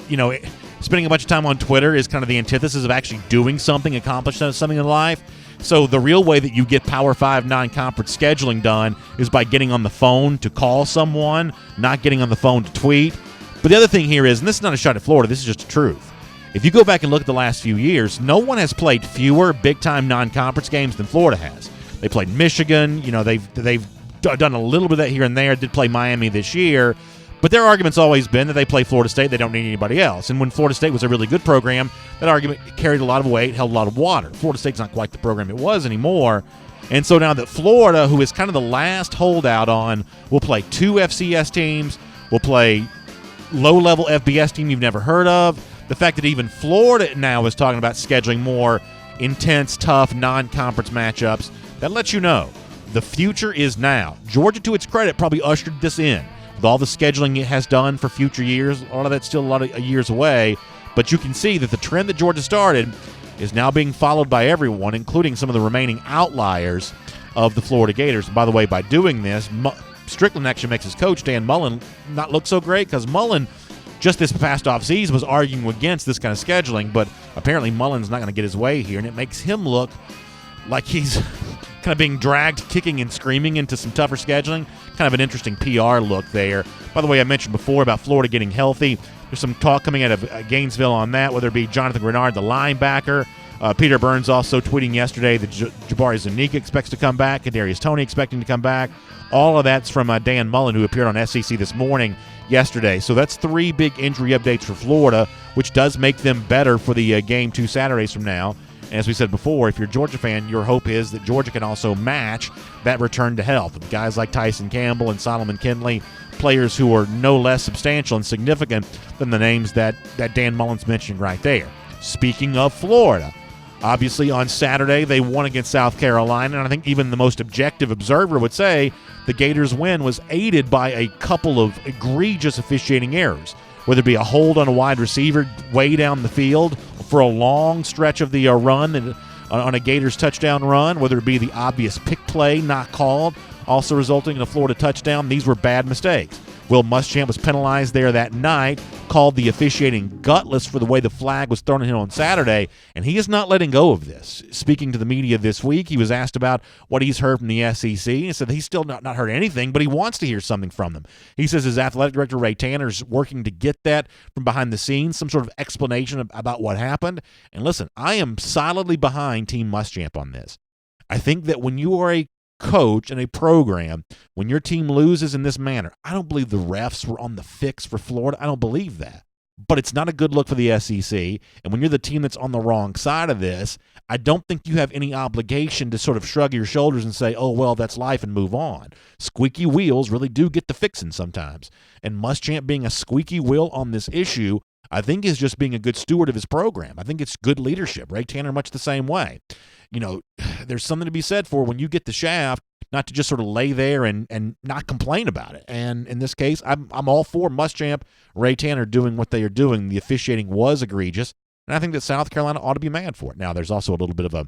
Spending a bunch of time on Twitter is kind of the antithesis of actually doing something, accomplishing something in life. So the real way that you get Power 5 non-conference scheduling done is by getting on the phone to call someone, not getting on the phone to tweet. But the other thing here is, and this is not a shot at Florida, this is just the truth. If you go back and look at the last few years, no one has played fewer big-time non-conference games than Florida has. They played Michigan. They've done a little bit of that here and there. Did play Miami this year. But their argument's always been that they play Florida State, they don't need anybody else. And when Florida State was a really good program, that argument carried a lot of weight, held a lot of water. Florida State's not quite the program it was anymore. And so now that Florida, who is kind of the last holdout on, will play 2 FCS teams, will play low-level FBS team you've never heard of, the fact that even Florida now is talking about scheduling more intense, tough, non-conference matchups, that lets you know the future is now. Georgia, to its credit, probably ushered this in. With all the scheduling it has done for future years, a lot of that's still a lot of years away, but you can see that the trend that Georgia started is now being followed by everyone, including some of the remaining outliers of the Florida Gators. And by the way, by doing this, Strickland actually makes his coach, Dan Mullen, not look so great because Mullen, just this past offseason, was arguing against this kind of scheduling, but apparently Mullen's not going to get his way here, and it makes him look like he's kind of being dragged kicking and screaming into some tougher scheduling. Kind of an interesting PR look there. By the way, I mentioned before about Florida getting healthy. There's some talk coming out of Gainesville on that, whether it be Jonathan Grenard, the linebacker. Peter Burns also tweeting yesterday that Jabari Zuniga expects to come back, Kadarius Toney expecting to come back. All of that's from Dan Mullen, who appeared on SEC this morning yesterday. So that's 3 big injury updates for Florida, which does make them better for the game 2 Saturdays from now. As we said before, if you're a Georgia fan, your hope is that Georgia can also match that return to health. With guys like Tyson Campbell and Solomon Kinley, players who are no less substantial and significant than the names that Dan Mullen's mentioning right there. Speaking of Florida, obviously on Saturday they won against South Carolina, and I think even the most objective observer would say the Gators' win was aided by a couple of egregious officiating errors, whether it be a hold on a wide receiver way down the field for a long stretch of the run on a Gators touchdown run, whether it be the obvious pick play not called, also resulting in a Florida touchdown. These were bad mistakes. Will Muschamp was penalized there that night, called the officiating gutless for the way the flag was thrown at him on Saturday, and he is not letting go of this. Speaking to the media this week, he was asked about what he's heard from the SEC, and he said he's still not heard anything, but he wants to hear something from them. He says his athletic director, Ray Tanner, is working to get that from behind the scenes, some sort of explanation about what happened. And listen, I am solidly behind Team Muschamp on this. I think that when you are a coach in a program, when your team loses in this manner, I don't believe the refs were on the fix for Florida. I don't believe that. But it's not a good look for the SEC. And when you're the team that's on the wrong side of this, I don't think you have any obligation to sort of shrug your shoulders and say, oh, well, that's life and move on. Squeaky wheels really do get the fixing sometimes. And Muschamp being a squeaky wheel on this issue, I think is just being a good steward of his program. I think it's good leadership. Ray Tanner much the same way. There's something to be said for when you get the shaft, not to just sort of lay there and not complain about it. And in this case, I'm all for Muschamp, Ray Tanner doing what they are doing. The officiating was egregious, and I think that South Carolina ought to be mad for it. Now, there's also a little bit of a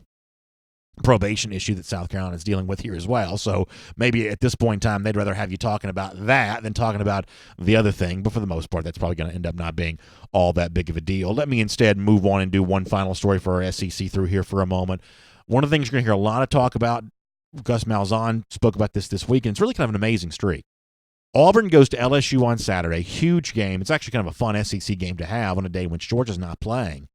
probation issue that South Carolina is dealing with here as well. So maybe at this point in time, they'd rather have you talking about that than talking about the other thing. But for the most part, that's probably going to end up not being all that big of a deal. Let me instead move on and do one final story for our SEC through here for a moment. One of the things you're going to hear a lot of talk about, Gus Malzahn spoke about this week, and it's really kind of an amazing streak. Auburn goes to LSU on Saturday. Huge game. It's actually kind of a fun SEC game to have on a day when Georgia's not playing.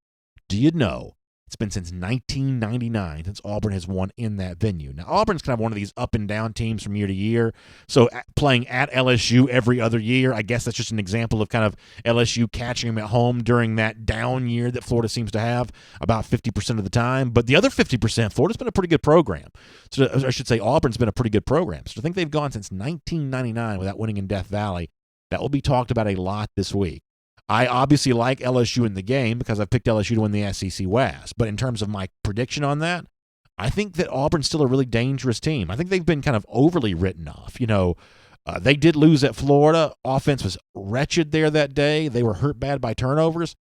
Do you know it's been since 1999 since Auburn has won in that venue? Now, Auburn's kind of one of these up and down teams from year to year. So playing at LSU every other year, I guess that's just an example of kind of LSU catching them at home during that down year that Florida seems to have about 50% of the time. But the other 50%, Florida's been a pretty good program. So I should say Auburn's been a pretty good program. So I think they've gone since 1999 without winning in Death Valley. That will be talked about a lot this week. I obviously like LSU in the game because I've picked LSU to win the SEC West. But in terms of my prediction on that, I think that Auburn's still a really dangerous team. I think they've been kind of overly written off. They did lose at Florida. Offense was wretched there that day. They were hurt bad by turnovers.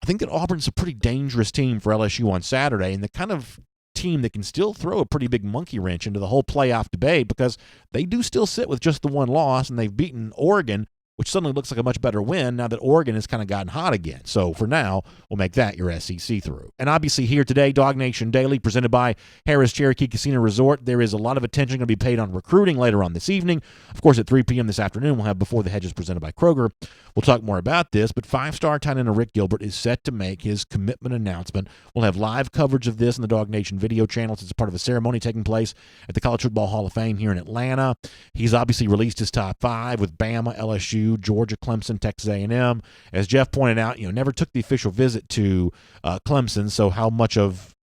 I think that Auburn's a pretty dangerous team for LSU on Saturday, and the kind of team that can still throw a pretty big monkey wrench into the whole playoff debate because they do still sit with just the one loss, and they've beaten Oregon, which suddenly looks like a much better win now that Oregon has kind of gotten hot again. So for now, we'll make that your SEC through. And obviously here today, DawgNation Daily, presented by Harrah's Cherokee Casino Resort. There is a lot of attention going to be paid on recruiting later on this evening. Of course, at 3 p.m. this afternoon, we'll have Before the Hedges presented by Kroger. We'll talk more about this, but five-star tight end Rick Gilbert is set to make his commitment announcement. We'll have live coverage of this on the DawgNation video channels. It's a part of a ceremony taking place at the College Football Hall of Fame here in Atlanta. He's obviously released his top 5 with Bama, LSU, Georgia, Clemson, Texas A&M. As Jeff pointed out, never took the official visit to Clemson, so how much of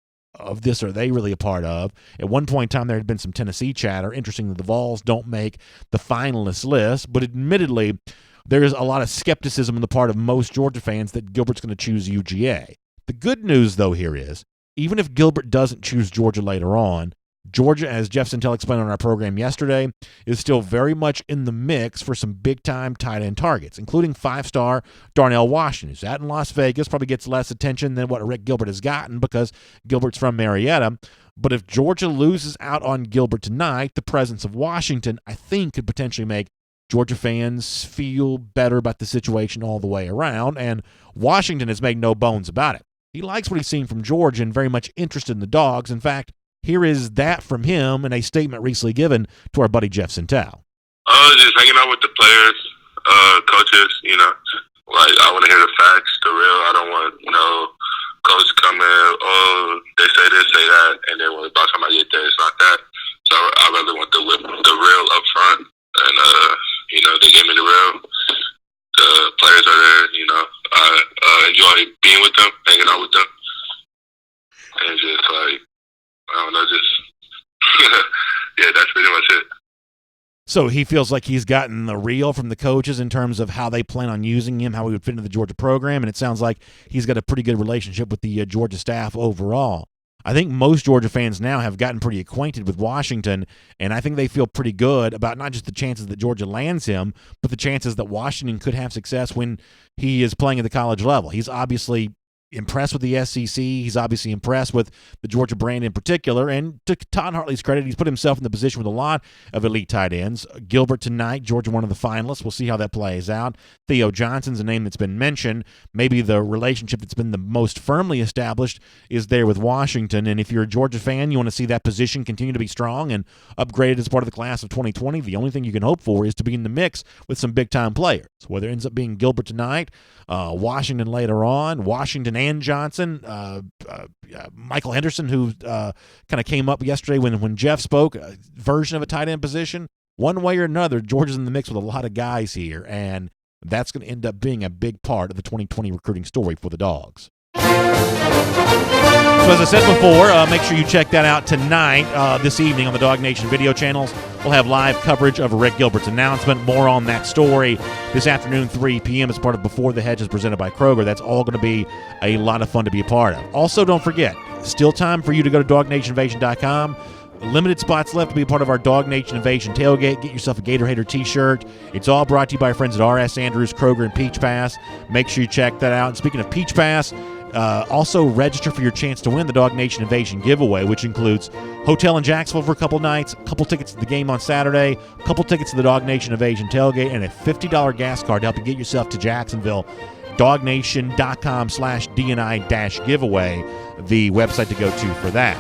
this are they really a part of? At one point in time, there had been some Tennessee chatter. Interesting that the Vols don't make the finalist list, but admittedly, there's a lot of skepticism on the part of most Georgia fans that Gilbert's going to choose UGA. The good news, though, here is, even if Gilbert doesn't choose Georgia later on, Georgia, as Jeff Sentell explained on our program yesterday, is still very much in the mix for some big-time tight end targets, including 5-star Darnell Washington, who's out in Las Vegas, probably gets less attention than what Rick Gilbert has gotten because Gilbert's from Marietta. But if Georgia loses out on Gilbert tonight, the presence of Washington, I think, could potentially make Georgia fans feel better about the situation all the way around, and Washington has made no bones about it. He likes what he's seen from Georgia and very much interested in the Dogs. In fact, here is that from him in a statement recently given to our buddy Jeff Sentell. Just hanging out with the players, coaches, like I want to hear the facts, the real. I don't want, coach come in, they say this, say that, and then when about time I get there, it's not that. So I really want the real up front, and, they gave me the real. The players are there, I enjoy being with them, hanging out with them, and just like, I don't know, just, yeah, that's pretty much it. So he feels like he's gotten the real from the coaches in terms of how they plan on using him, how he would fit into the Georgia program, and it sounds like he's got a pretty good relationship with the Georgia staff overall. I think most Georgia fans now have gotten pretty acquainted with Washington, and I think they feel pretty good about not just the chances that Georgia lands him, but the chances that Washington could have success when he is playing at the college level. He's obviously impressed with the SEC. He's obviously impressed with the Georgia brand in particular. And to Todd Hartley's credit, he's put himself in the position with a lot of elite tight ends. Gilbert tonight, Georgia one of the finalists. We'll see how that plays out. Theo Johnson's a name that's been mentioned. Maybe the relationship that's been the most firmly established is there with Washington. And if you're a Georgia fan, you want to see that position continue to be strong and upgraded as part of the class of 2020. The only thing you can hope for is to be in the mix with some big-time players. Whether it ends up being Gilbert tonight, Washington later on, Washington and Johnson, Michael Henderson, who kind of came up yesterday when Jeff spoke, a version of a tight end position. One way or another, Georgia's in the mix with a lot of guys here, and that's going to end up being a big part of the 2020 recruiting story for the Dogs. So as I said before, make sure you check that out tonight, this evening on the DawgNation video channels. We'll have live coverage of Rick Gilbert's announcement. More on that story this afternoon, 3 p.m. as part of Before the Hedges presented by Kroger. That's all going to be a lot of fun to be a part of. Also, don't forget, still time for you to go to DawgNationInvasion.com. Limited spots left to be a part of our DawgNation Invasion tailgate. Get yourself a Gator Hater t-shirt. It's all brought to you by our friends at R.S. Andrews, Kroger, and Peach Pass. Make sure you check that out. And speaking of Peach Pass, also register for your chance to win the DawgNation Invasion giveaway, which includes hotel in Jacksonville for a couple nights, a couple tickets to the game on Saturday, a couple tickets to the DawgNation Invasion tailgate, and a $50 gas card to help you get yourself to Jacksonville. DawgNation.com/DNI-giveaway, the website to go to for that.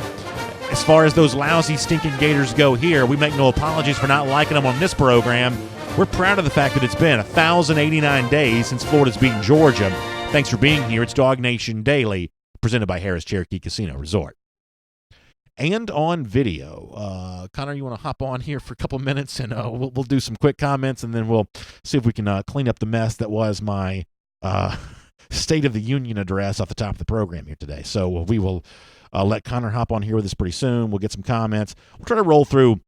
As far as those lousy, stinking Gators go here, we make no apologies for not liking them on this program. We're proud of the fact that it's been 1,089 days since Florida's beaten Georgia. Thanks for being here. It's DawgNation Daily, presented by Harrah's Cherokee Casino Resort. And on video, Connor, you want to hop on here for a couple minutes, and we'll do some quick comments, and then we'll see if we can clean up the mess that was my State of the Union address off the top of the program here today. So we will let Connor hop on here with us pretty soon. We'll get some comments. We'll try to roll through.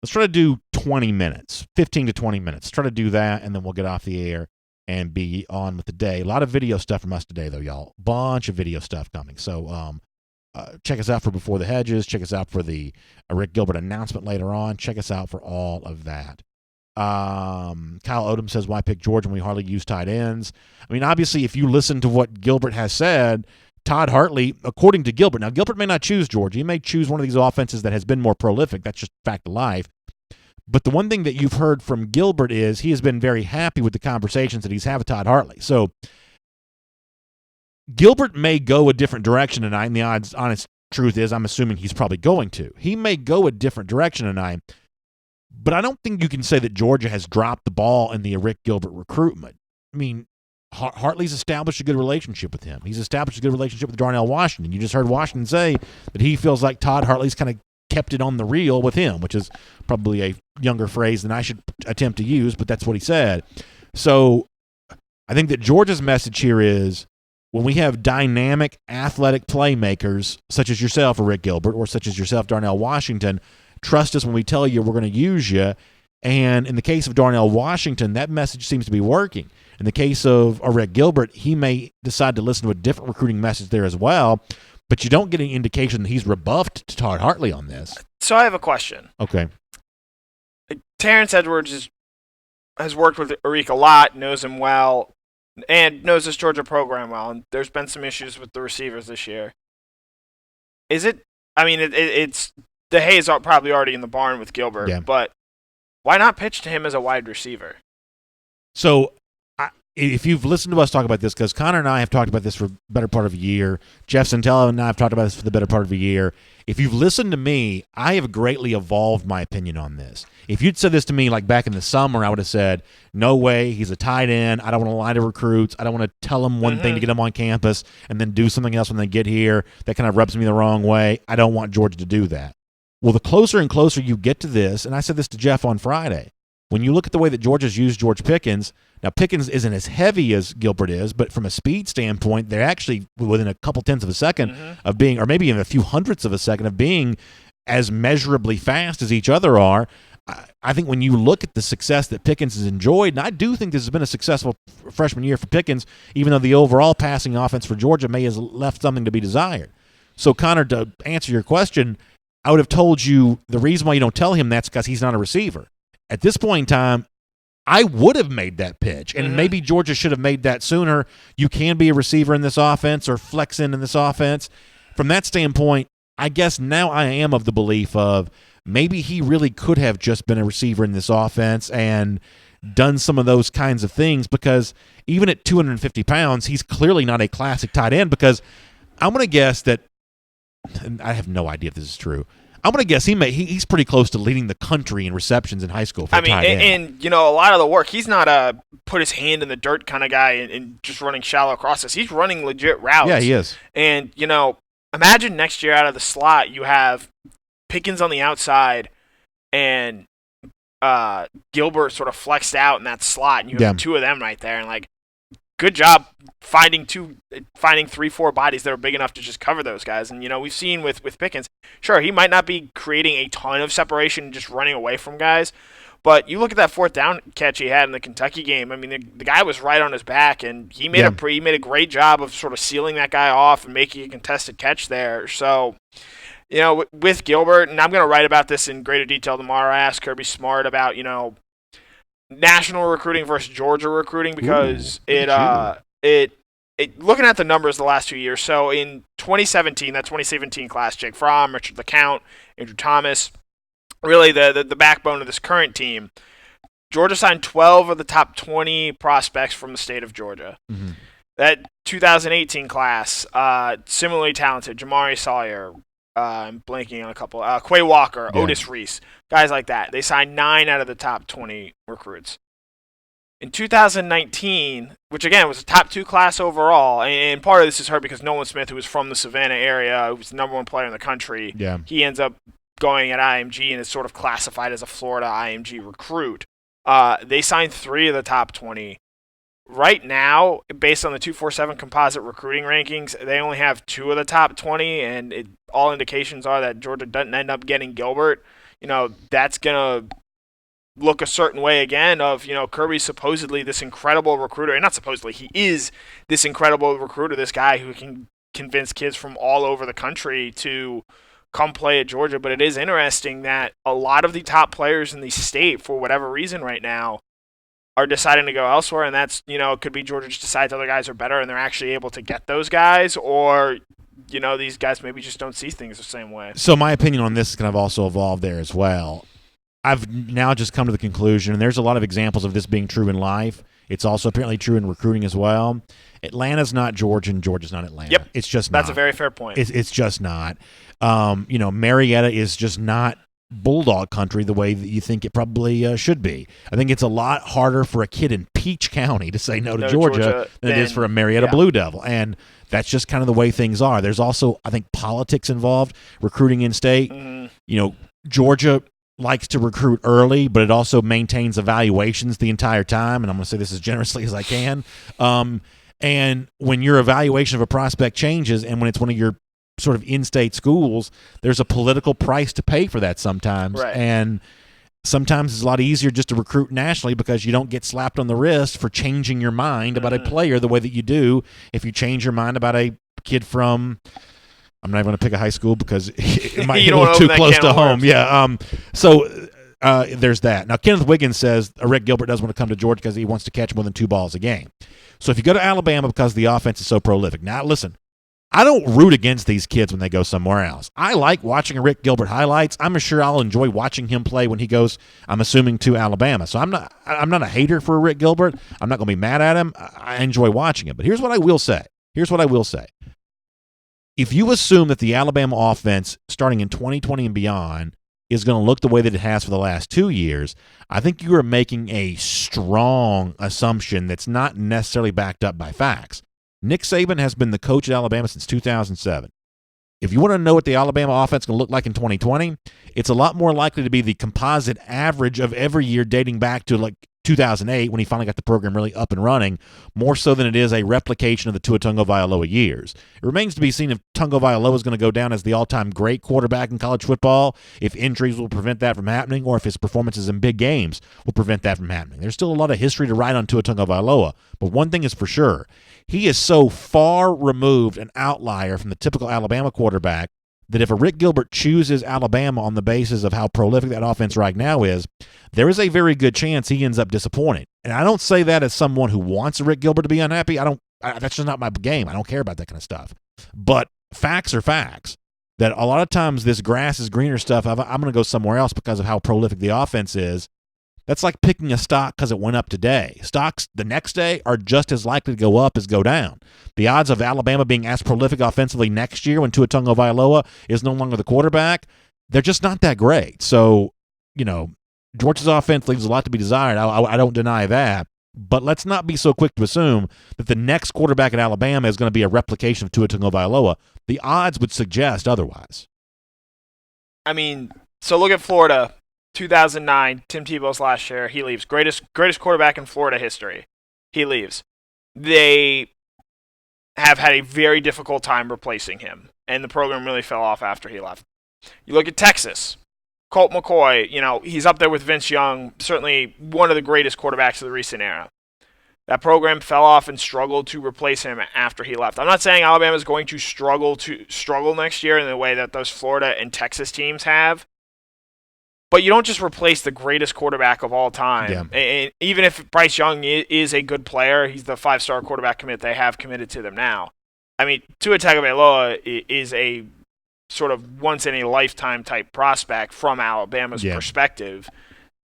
Let's try to do 20 minutes, 15 to 20 minutes. Try to do that, and then we'll get off the air and be on with the day. A lot of video stuff from us today, though, y'all. Bunch of video stuff coming. So check us out for Before the Hedges. Check us out for the Rick Gilbert announcement later on. Check us out for all of that. Kyle Odom says, why pick Georgia when we hardly use tight ends? I mean, obviously, if you listen to what Gilbert has said, Todd Hartley, according to Gilbert, now Gilbert may not choose Georgia. He may choose one of these offenses that has been more prolific. That's just a fact of life. But the one thing that you've heard from Gilbert is he has been very happy with the conversations that he's had with Todd Hartley. So Gilbert may go a different direction tonight, and the honest truth is I'm assuming he's probably going to. He may go a different direction tonight, but I don't think you can say that Georgia has dropped the ball in the Rick Gilbert recruitment. I mean, Hartley's established a good relationship with him. He's established a good relationship with Darnell Washington. You just heard Washington say that he feels like Todd Hartley's kind of kept it on the reel with him, which is probably a younger phrase than I should attempt to use, but that's what he said. So I think that Georgia's message here is when we have dynamic, athletic playmakers such as yourself, Rick Gilbert, or such as yourself, Darnell Washington, trust us when we tell you we're going to use you. And in the case of Darnell Washington, that message seems to be working. In the case of Rick Gilbert, he may decide to listen to a different recruiting message there as well, but you don't get any indication that he's rebuffed to Todd Hartley on this. So I have a question. Okay. Terrence Edwards has worked with Arik a lot, knows him well, and knows this Georgia program well, and there's been some issues with the receivers this year. Is it – I mean, it's – the hay is probably already in the barn with Gilbert, yeah. But why not pitch to him as a wide receiver? So if you've listened to us talk about this, because Connor and I have talked about this for the better part of a year, Jeff Santella and I have talked about this for the better part of a year. If you've listened to me, I have greatly evolved my opinion on this. If you'd said this to me like back in the summer, I would have said, no way, he's a tight end. I don't want to lie to recruits. I don't want to tell them one thing to get them on campus and then do something else when they get here. That kind of rubs me the wrong way. I don't want Georgia to do that. Well, the closer and closer you get to this, and I said this to Jeff on Friday, when you look at the way that Georgia's used George Pickens, now Pickens isn't as heavy as Gilbert is, but from a speed standpoint, they're actually within a couple tenths of a second of being, or maybe even a few hundredths of a second of being as measurably fast as each other are. I think when you look at the success that Pickens has enjoyed, and I do think this has been a successful freshman year for Pickens, even though the overall passing offense for Georgia may have left something to be desired. So, Connor, to answer your question, I would have told you the reason why you don't tell him that's because he's not a receiver. At this point in time, I would have made that pitch, and maybe Georgia should have made that sooner. You can be a receiver in this offense or flex in this offense. From that standpoint, I guess now I am of the belief of maybe he really could have just been a receiver in this offense and done some of those kinds of things, because even at 250 pounds, he's clearly not a classic tight end, because I'm going to guess that, and I have no idea if this is true, I'm going to guess he's pretty close to leading the country in receptions in high school for tight end. And, you know, a lot of the work, he's not a put his hand in the dirt kind of guy and just running shallow crosses. He's running legit routes. Yeah, he is. And, you know, imagine next year out of the slot you have Pickens on the outside and Gilbert sort of flexed out in that slot, and you have two of them right there. And, like, good job finding 3-4 bodies that are big enough to just cover those guys. And, you know, we've seen with Pickens, sure, he might not be creating a ton of separation just running away from guys, but you look at that fourth down catch he had in the Kentucky game. I mean, the guy was right on his back, and he made a great job of sort of sealing that guy off and making a contested catch there. So, you know, with Gilbert, and I'm going to write about this in greater detail tomorrow. I asked Kirby Smart about, you know, national recruiting versus Georgia recruiting, because it looking at the numbers the last 2 years. So in 2017, that 2017 class, Jake Fromm, Richard LeCount, Andrew Thomas, really the backbone of this current team, Georgia signed 12 of the top 20 prospects from the state of Georgia. That 2018 class, similarly talented, Jamari Sawyer, I'm blanking on a couple, Quay Walker, Otis Reese, guys like that. They signed 9 out of the top 20 recruits. In 2019, which again was a top 2 class overall, and part of this is hurt because Nolan Smith, who was from the Savannah area, who was the number 1 player in the country, he ends up going at IMG and is sort of classified as a Florida IMG recruit. They signed 3 of the top 20. Right now, based on the 247 composite recruiting rankings, they only have 2 of the top 20, and all indications are that Georgia doesn't end up getting Gilbert. You know, that's going to look a certain way again of, you know, Kirby's supposedly this incredible recruiter, and not supposedly, he is this incredible recruiter, this guy who can convince kids from all over the country to come play at Georgia. But it is interesting that a lot of the top players in the state, for whatever reason right now, are deciding to go elsewhere. And that's, it could be Georgia just decides other guys are better and they're actually able to get those guys, or, these guys maybe just don't see things the same way. So my opinion on this kind of also evolved there as well. I've now just come to the conclusion, and there's a lot of examples of this being true in life. It's also apparently true in recruiting as well. Atlanta's not Georgia, and Georgia's not Atlanta. Yep. It's just not. That's a very fair point. It's just not. Marietta is just not Bulldog country the way that you think it probably should be. I think it's a lot harder for a kid in Peach County to say no to Georgia than it is for a Marietta Blue Devil. And that's just kind of the way things are. There's also, I think, politics involved, recruiting in state. Mm-hmm. Georgia likes to recruit early, but it also maintains evaluations the entire time. And I'm going to say this as generously as I can. And when your evaluation of a prospect changes, and when it's one of your sort of in-state schools, there's a political price to pay for that sometimes. Right. And sometimes it's a lot easier just to recruit nationally because you don't get slapped on the wrist for changing your mind about a player the way that you do if you change your mind about a kid from – I'm not going to pick a high school because it might hit a little too close to home. Yeah. So there's that. Now, Kenneth Wiggins says Rick Gilbert doesn't want to come to Georgia because he wants to catch more than 2 balls a game. So if you go to Alabama because the offense is so prolific. Now, listen, I don't root against these kids when they go somewhere else. I like watching Rick Gilbert highlights. I'm sure I'll enjoy watching him play when he goes, I'm assuming, to Alabama. So I'm not a hater for Rick Gilbert. I'm not going to be mad at him. I enjoy watching him. But here's what I will say. If you assume that the Alabama offense, starting in 2020 and beyond, is going to look the way that it has for the last 2 years, I think you are making a strong assumption that's not necessarily backed up by facts. Nick Saban has been the coach at Alabama since 2007. If you want to know what the Alabama offense is going to look like in 2020, it's a lot more likely to be the composite average of every year dating back to like 2008 when he finally got the program really up and running, more so than it is a replication of the Tua Tagovailoa years. It remains to be seen if Tagovailoa is going to go down as the all-time great quarterback in college football, if injuries will prevent that from happening, or if his performances in big games will prevent that from happening. There's still a lot of history to write on Tua Tagovailoa, but one thing is for sure, he is so far removed an outlier from the typical Alabama quarterback that if a Rick Gilbert chooses Alabama on the basis of how prolific that offense right now is, there is a very good chance he ends up disappointed. And I don't say that as someone who wants Rick Gilbert to be unhappy. That's just not my game. I don't care about that kind of stuff. But facts are facts. That a lot of times this grass is greener stuff, I'm going to go somewhere else because of how prolific the offense is. That's like picking a stock because it went up today. Stocks the next day are just as likely to go up as go down. The odds of Alabama being as prolific offensively next year when Tua Tagovailoa is no longer the quarterback, they're just not that great. So, Georgia's offense leaves a lot to be desired. I don't deny that. But let's not be so quick to assume that the next quarterback at Alabama is going to be a replication of Tua Tagovailoa. The odds would suggest otherwise. I mean, so look at Florida. 2009, Tim Tebow's last year, he leaves. Greatest quarterback in Florida history. He leaves. They have had a very difficult time replacing him, and the program really fell off after he left. You look at Texas. Colt McCoy, he's up there with Vince Young, certainly one of the greatest quarterbacks of the recent era. That program fell off and struggled to replace him after he left. I'm not saying Alabama is going to struggle next year in the way that those Florida and Texas teams have. But you don't just replace the greatest quarterback of all time. Yeah. And even if Bryce Young is a good player, he's the 5-star quarterback commit they have committed to them now. I mean, Tua Tagovailoa is a sort of once-in-a-lifetime type prospect from Alabama's perspective.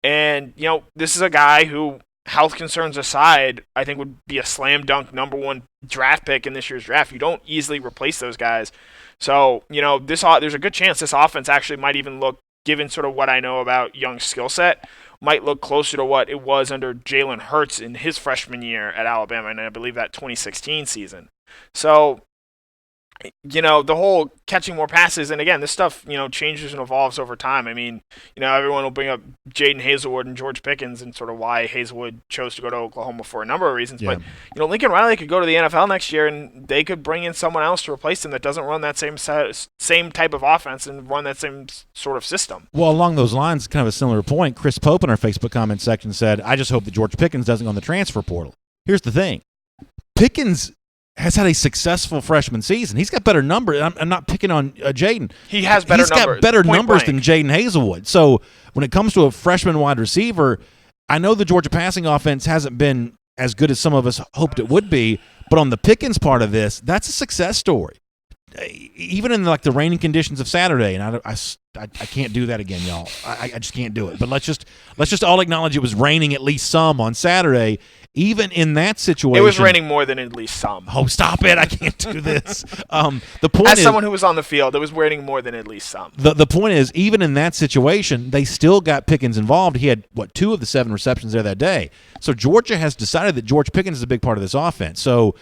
And, this is a guy who, health concerns aside, I think would be a slam-dunk #1 draft pick in this year's draft. You don't easily replace those guys. So, there's a good chance this offense actually might even look, given sort of what I know about Young's skill set, might look closer to what it was under Jalen Hurts in his freshman year at Alabama, and I believe that 2016 season. So, the whole catching more passes, and again, this stuff, changes and evolves over time. I mean, everyone will bring up Jaden Hazelwood and George Pickens and sort of why Hazelwood chose to go to Oklahoma for a number of reasons. Yeah. But, Lincoln Riley could go to the NFL next year, and they could bring in someone else to replace him that doesn't run that same type of offense and run that same sort of system. Well, along those lines, kind of a similar point, Chris Pope in our Facebook comment section said, I just hope that George Pickens doesn't go on the transfer portal. Here's the thing. Pickens has had a successful freshman season. He's got better numbers. I'm not picking on Jaden. He has better numbers. He's got better numbers blank. than Jaden Hazelwood. So when it comes to a freshman wide receiver, I know the Georgia passing offense hasn't been as good as some of us hoped it would be, but on the Pickens part of this, that's a success story. Even in like the raining conditions of Saturday, and I can't do that again, y'all. I just can't do it. But let's just all acknowledge it was raining at least some on Saturday. Even in that situation, it was raining more than at least some. Oh, stop it! I can't do this. The point as is, someone who was on the field, it was raining more than at least some. The point is, even in that situation, they still got Pickens involved. He had 2 of the 7 receptions there that day. So Georgia has decided that George Pickens is a big part of this offense. So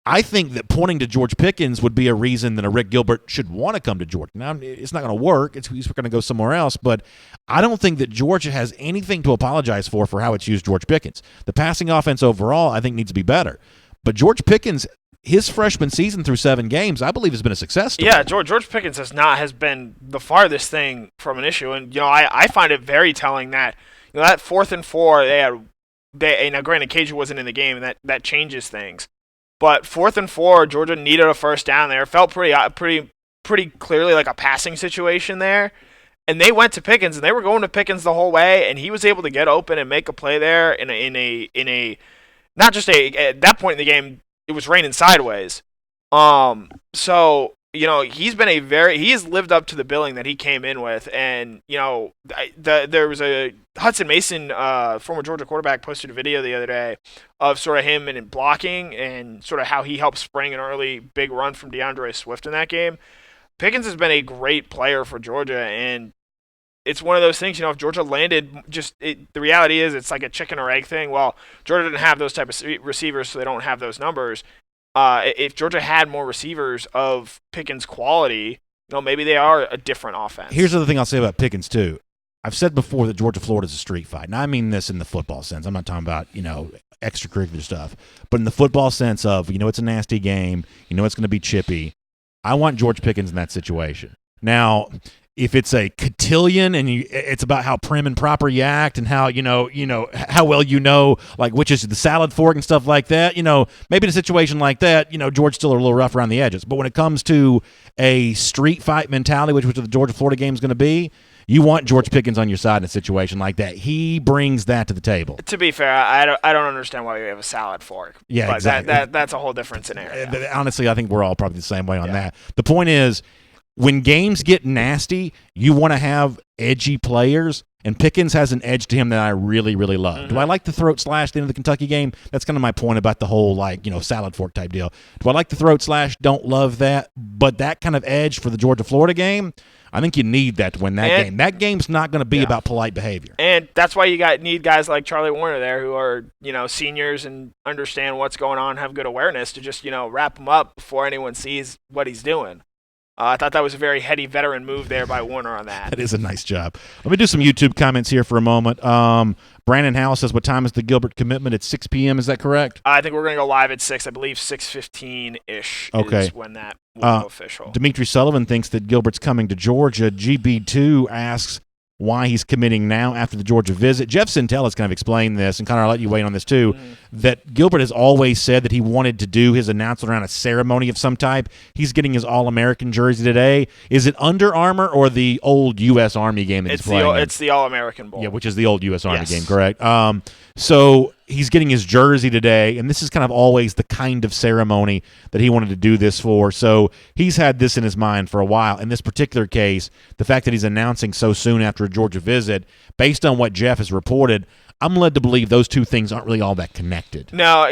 I think that pointing to George Pickens would be a reason that a Rick Gilbert should want to come to Georgia. Now, it's not going to work. He's going to go somewhere else. But I don't think that Georgia has anything to apologize for how it's used George Pickens. The passing offense overall, I think, needs to be better. But George Pickens, his freshman season through 7 games, I believe has been a success story. Yeah, George Pickens has been the farthest thing from an issue. And, I find it very telling that, that 4th and 4, now granted, Cajun wasn't in the game, and that changes things. But 4th and 4, Georgia needed a first down there. It felt pretty clearly like a passing situation there. And they went to Pickens, and they were going to Pickens the whole way, and he was able to get open and make a play there in a not just at that point in the game, it was raining sideways. So he has lived up to the billing that he came in with, and there was a Hudson Mason, former Georgia quarterback, posted a video the other day of sort of him and blocking and sort of how he helped spring an early big run from DeAndre Swift in that game. Pickens has been a great player for Georgia, and it's one of those things, if Georgia landed the reality is it's like a chicken or egg thing. Well, Georgia didn't have those type of receivers, so they don't have those numbers. If Georgia had more receivers of Pickens' quality, maybe they are a different offense. Here's the other thing I'll say about Pickens, too. I've said before that Georgia-Florida is a street fight. And I mean this in the football sense. I'm not talking about, extracurricular stuff. But in the football sense of, it's a nasty game. It's going to be chippy. I want George Pickens in that situation. Now, if it's a cotillion and it's about how prim and proper you act and how how well like which is the salad fork and stuff like that, maybe in a situation like that, George's still a little rough around the edges. But when it comes to a street fight mentality, which the Georgia-Florida game is going to be, you want George Pickens on your side in a situation like that. He brings that to the table. To be fair, I don't understand why you have a salad fork. Yeah, but exactly. That's a whole different scenario. Honestly, I think we're all probably the same way on that. The point is, when games get nasty, you want to have edgy players, and Pickens has an edge to him that I really, really love. Mm-hmm. Do I like the throat slash at the end of the Kentucky game? That's kind of my point about the whole, salad fork type deal. Do I like the throat slash? Don't love that. But that kind of edge for the Georgia-Florida game, I think you need that to win that game. That game's not going to be about polite behavior. And that's why you need guys like Charlie Warner there who are, seniors and understand what's going on, have good awareness to just, wrap him up before anyone sees what he's doing. I thought that was a very heady veteran move there by Warner on that. That is a nice job. Let me do some YouTube comments here for a moment. Brandon Howell says, what time is the Gilbert commitment? It's 6 p.m., is that correct? I think we're going to go live at 6. I believe 6:15-ish is when that will go official. Dimitri Sullivan thinks that Gilbert's coming to Georgia. GB2 asks why he's committing now after the Georgia visit. Jeff Sintel has kind of explained this, and Connor, I'll let you weigh in on this too, that Gilbert has always said that he wanted to do his announcement around a ceremony of some type. He's getting his All-American jersey today. Is it Under Armour or the old U.S. Army game that he's playing? It's the All-American Bowl. Yeah, which is the old U.S. Army game, correct? So he's getting his jersey today, and this is kind of always the kind of ceremony that he wanted to do this for. So he's had this in his mind for a while. In this particular case, the fact that he's announcing so soon after a Georgia visit, based on what Jeff has reported, I'm led to believe those two things aren't really all that connected. No,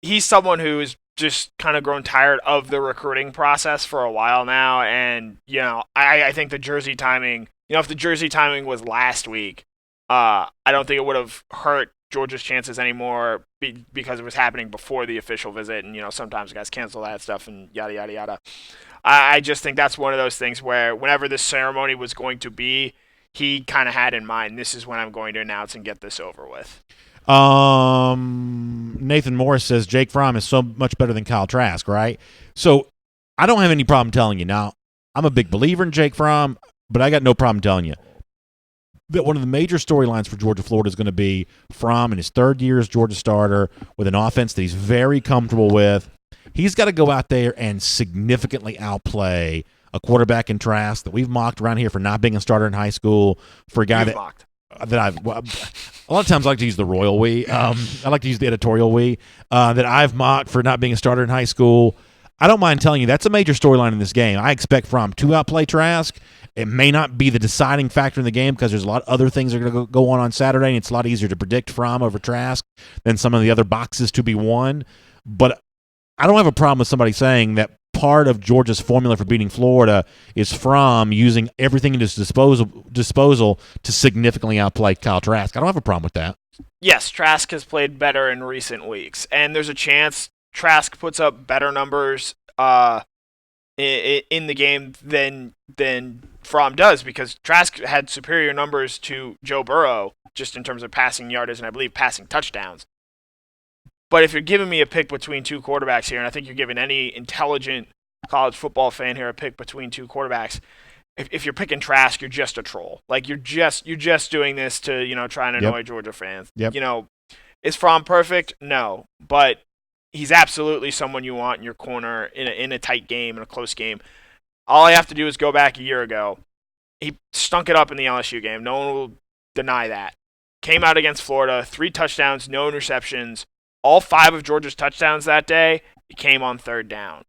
he's someone who's just kind of grown tired of the recruiting process for a while now, and I think the jersey timing, if the jersey timing was last week, I don't think it would have hurt Georgia's chances anymore because it was happening before the official visit, and sometimes guys cancel that stuff and yada yada yada. I just think that's one of those things where whenever this ceremony was going to be, he kind of had in mind, this is when I'm going to announce and get this over with. Nathan Morris says Jake Fromm is so much better than Kyle Trask, right? So I don't have any problem telling you. Now, I'm a big believer in Jake Fromm, but I got no problem telling you that one of the major storylines for Georgia-Florida is going to be Fromm in his third year as Georgia starter with an offense that he's very comfortable with. He's got to go out there and significantly outplay a quarterback in Trask that we've mocked around here for not being a starter in high school, for a guy a lot of times I like to use the royal we. I like to use the editorial we that I've mocked for not being a starter in high school. I don't mind telling you that's a major storyline in this game. I expect Fromm to outplay Trask. It may not be the deciding factor in the game because there's a lot of other things that are going to go on Saturday, and it's a lot easier to predict Fromm over Trask than some of the other boxes to be won. But I don't have a problem with somebody saying that part of Georgia's formula for beating Florida is Fromm using everything at his disposal to significantly outplay Kyle Trask. I don't have a problem with that. Yes, Trask has played better in recent weeks, and there's a chance Trask puts up better numbers in the game than Fromm does, because Trask had superior numbers to Joe Burrow just in terms of passing yardage and I believe passing touchdowns. But if you're giving me a pick between two quarterbacks here, and I think you're giving any intelligent college football fan here a pick between two quarterbacks, if you're picking Trask, you're just a troll. Like you're just doing this to try and annoy Georgia fans. Yep. Is Fromm perfect? No, but he's absolutely someone you want in your corner in a tight game, in a close game. All I have to do is go back a year ago. He stunk it up in the LSU game. No one will deny that. Came out against Florida, 3 touchdowns, no interceptions. All 5 of Georgia's touchdowns that day came on third down.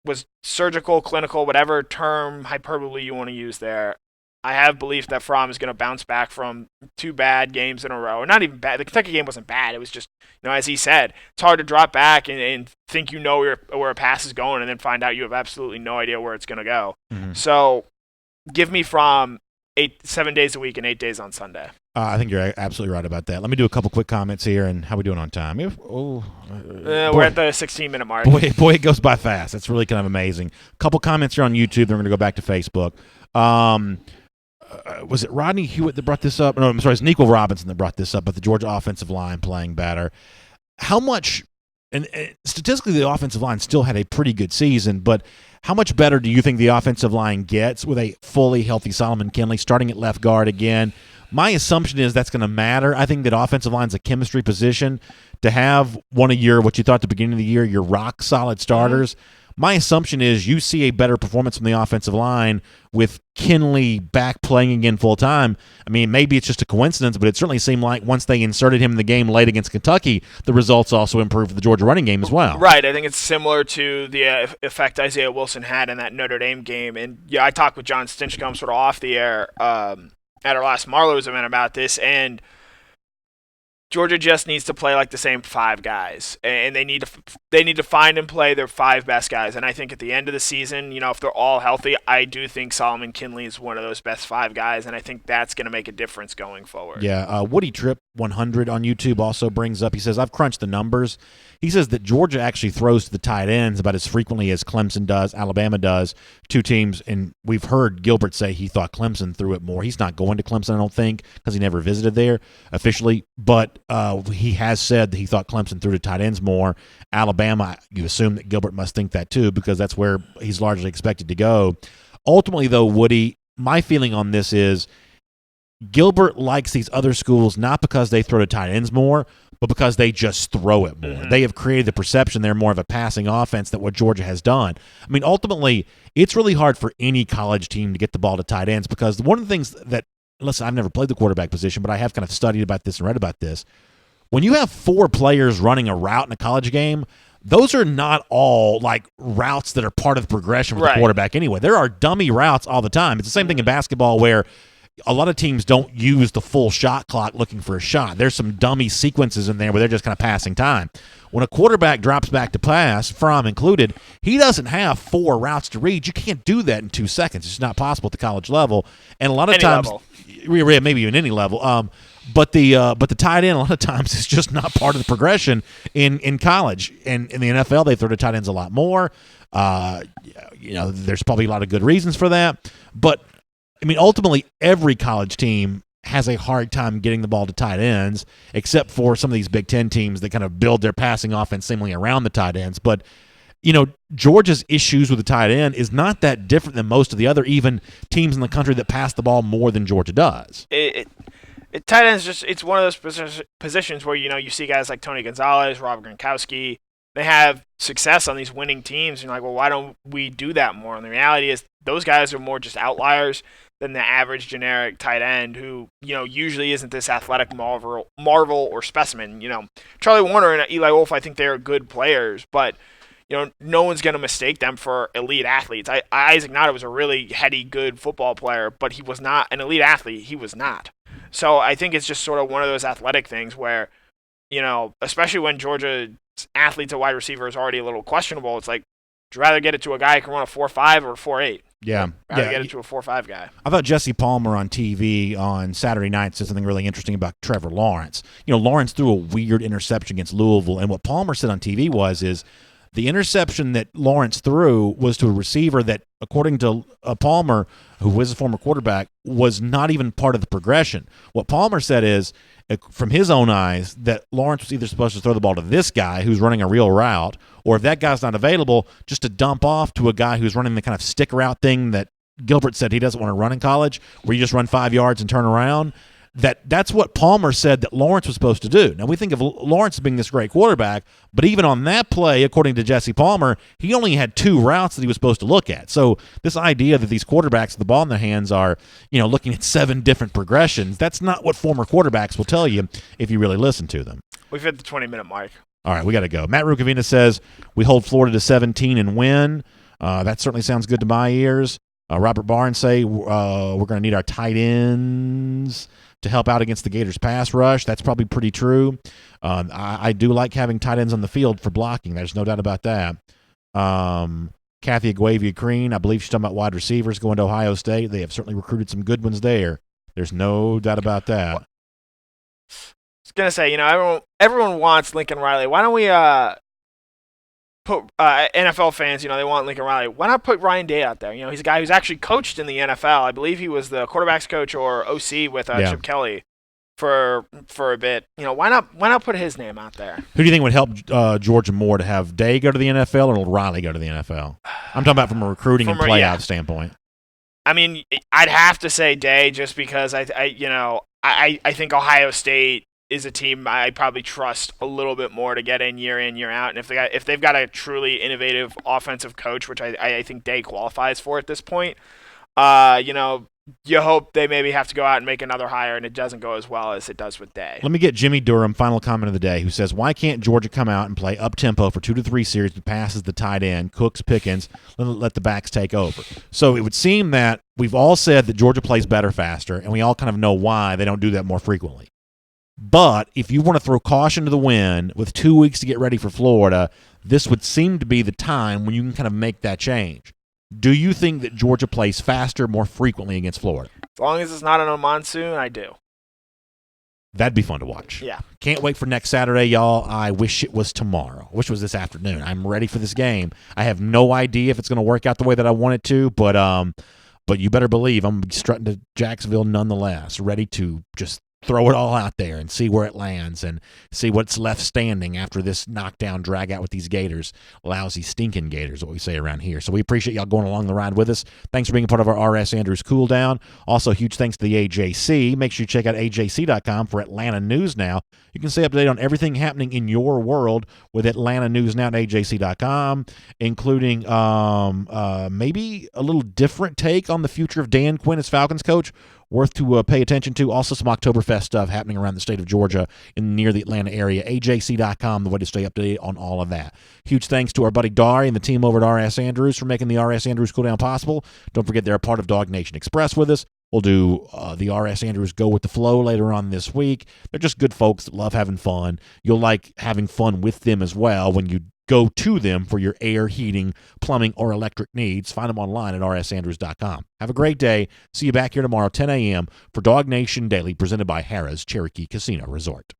Was surgical, clinical, whatever term hyperbole you want to use there. I have belief that Fromm is going to bounce back from 2 bad games in a row. Or not even bad. The Kentucky game wasn't bad. It was just, as he said, it's hard to drop back and think where a pass is going and then find out you have absolutely no idea where it's going to go. Mm-hmm. So give me Fromm 7 days a week and 8 days on Sunday. I think you're absolutely right about that. Let me do a couple quick comments here, and how are we doing on time? We're at the 16-minute mark. Boy, it goes by fast. That's really kind of amazing. A couple comments here on YouTube, then we're going to go back to Facebook. Was it Rodney Hewitt that brought this up? No, I'm sorry, it's Nico Robinson that brought this up, but the Georgia offensive line playing better. How much, and statistically the offensive line still had a pretty good season, but how much better do you think the offensive line gets with a fully healthy Solomon Kinley starting at left guard again? My assumption is that's going to matter. I think that offensive line is a chemistry position. To have one of what you thought at the beginning of the year, your rock-solid starters, my assumption is you see a better performance from the offensive line with Kinley back playing again full-time. I mean, maybe it's just a coincidence, but it certainly seemed like once they inserted him in the game late against Kentucky, the results also improved for the Georgia running game as well. Right. I think it's similar to the effect Isaiah Wilson had in that Notre Dame game. And, I talked with John Stinchcomb sort of off the air at our last Marlowe's event about this, and Georgia just needs to play like the same 5 guys, and they need to find and play their 5 best guys. And I think at the end of the season, if they're all healthy, I do think Solomon Kinley is one of those best 5 guys, and I think that's going to make a difference going forward. Yeah, Woody Tripp 100 on YouTube also brings up, he says, I've crunched the numbers. He says that Georgia actually throws to the tight ends about as frequently as Clemson does, Alabama does, 2 teams, and we've heard Gilbert say he thought Clemson threw it more. He's not going to Clemson, I don't think, because he never visited there officially, but he has said that he thought Clemson threw to tight ends more. Alabama, you assume that Gilbert must think that too, because that's where he's largely expected to go. Ultimately, though, Woody, my feeling on this is Gilbert likes these other schools not because they throw to tight ends more, but because they just throw it more. Mm-hmm. They have created the perception they're more of a passing offense than what Georgia has done. I mean, ultimately, it's really hard for any college team to get the ball to tight ends because one of the things that, listen, I've never played the quarterback position, but I have kind of studied about this and read about this. When you have 4 players running a route in a college game, those are not all like routes that are part of the progression with the quarterback anyway. There are dummy routes all the time. It's the same thing in basketball where a lot of teams don't use the full shot clock looking for a shot. There's some dummy sequences in there where they're just kind of passing time. When a quarterback drops back to pass, Fromm included, he doesn't have 4 routes to read. You can't do that in 2 seconds. It's not possible at the college level. And a lot of times, maybe even any level. But the tight end a lot of times is just not part of the progression in college. And in the NFL, they throw to tight ends a lot more. There's probably a lot of good reasons for that. But I mean, ultimately, every college team has a hard time getting the ball to tight ends, except for some of these Big Ten teams that kind of build their passing offense seemingly around the tight ends. But, Georgia's issues with the tight end is not that different than most of the other even teams in the country that pass the ball more than Georgia does. Tight ends it's one of those positions where you see guys like Tony Gonzalez, Rob Gronkowski, they have success on these winning teams. And you're like, well, why don't we do that more? And the reality is those guys are more just outliers than the average generic tight end who, usually isn't this athletic marvel or specimen. Charlie Warner and Eli Wolf, I think they're good players, but no one's going to mistake them for elite athletes. Isaac Nada was a really heady, good football player, but he was not an elite athlete. He was not. So I think it's just sort of one of those athletic things where, especially when Georgia's athletes at wide receiver is already a little questionable, it's like, would you rather get it to a guy who can run a 4.5 or a 4.8? Yeah. Rather get it to a 4.5 guy. I thought Jesse Palmer on TV on Saturday night said something really interesting about Trevor Lawrence. Lawrence threw a weird interception against Louisville, and what Palmer said on TV is the interception that Lawrence threw was to a receiver that, according to Palmer, who was a former quarterback, was not even part of the progression. What Palmer said is, from his own eyes, that Lawrence was either supposed to throw the ball to this guy who's running a real route, or if that guy's not available, just to dump off to a guy who's running the kind of stick route thing that Gilbert said he doesn't want to run in college, where you just run 5 yards and turn around. That's what Palmer said that Lawrence was supposed to do. Now, we think of Lawrence as being this great quarterback, but even on that play, according to Jesse Palmer, he only had 2 routes that he was supposed to look at. So this idea that these quarterbacks with the ball in their hands are, looking at 7 different progressions, that's not what former quarterbacks will tell you if you really listen to them. We've hit the 20-minute mark. All right, we got to go. Matt Rukavina says, we hold Florida to 17 and win. That certainly sounds good to my ears. Robert Barnes say we're going to need our tight ends to help out against the Gators' pass rush. That's probably pretty true. I do like having tight ends on the field for blocking. There's no doubt about that. Kathy Aguavia-Crean, I believe she's talking about wide receivers going to Ohio State. They have certainly recruited some good ones there. There's no doubt about that. I was going to say, everyone wants Lincoln Riley. Why don't we put NFL fans, they want Lincoln Riley. Why not put Ryan Day out there? He's a guy who's actually coached in the NFL. I believe he was the quarterback's coach or OC with Chip Kelly for a bit. Why not put his name out there? Who do you think would help Georgia more, to have Day go to the NFL or Riley go to the NFL? I'm talking about from a recruiting and playoff standpoint. I mean, I'd have to say Day, just because I think Ohio State is a team I probably trust a little bit more to get in, year out. And if they've got a truly innovative offensive coach, which I think Day qualifies for at this point, you hope they maybe have to go out and make another hire, and it doesn't go as well as it does with Day. Let me get Jimmy Durham, final comment of the day, who says, why can't Georgia come out and play up-tempo for 2 to 3 series that passes the tight end, Cooks, Pickens, let the backs take over? So it would seem that we've all said that Georgia plays better faster, and we all kind of know why they don't do that more frequently. But if you want to throw caution to the wind with 2 weeks to get ready for Florida, this would seem to be the time when you can kind of make that change. Do you think that Georgia plays faster more frequently against Florida? As long as it's not on a monsoon, I do. That'd be fun to watch. Yeah. Can't wait for next Saturday, y'all. I wish it was tomorrow. I wish it was this afternoon. I'm ready for this game. I have no idea if it's going to work out the way that I want it to, but you better believe I'm strutting to Jacksonville nonetheless, ready to just throw it all out there and see where it lands and see what's left standing after this knockdown drag out with these Gators. Lousy, stinking Gators, what we say around here. So we appreciate y'all going along the ride with us. Thanks for being a part of our R.S. Andrews Cool Down. Also, huge thanks to the AJC. Make sure you check out AJC.com for Atlanta News Now. You can stay up to date on everything happening in your world with Atlanta News Now at AJC.com, including maybe a little different take on the future of Dan Quinn as Falcons coach. Worth to pay attention to. Also, some Oktoberfest stuff happening around the state of Georgia in near the Atlanta area. AJC.com, the way to stay up to date on all of that. Huge thanks to our buddy Dari and the team over at R.S. Andrews for making the R.S. Andrews Cool Down possible. Don't forget they're a part of DawgNation Express with us. We'll do the R.S. Andrews Go with the Flow later on this week. They're just good folks that love having fun. You'll like having fun with them as well when you go to them for your air, heating, plumbing, or electric needs. Find them online at rsandrews.com. Have a great day. See you back here tomorrow, 10 a.m. for DawgNation Daily, presented by Harrah's Cherokee Casino Resort.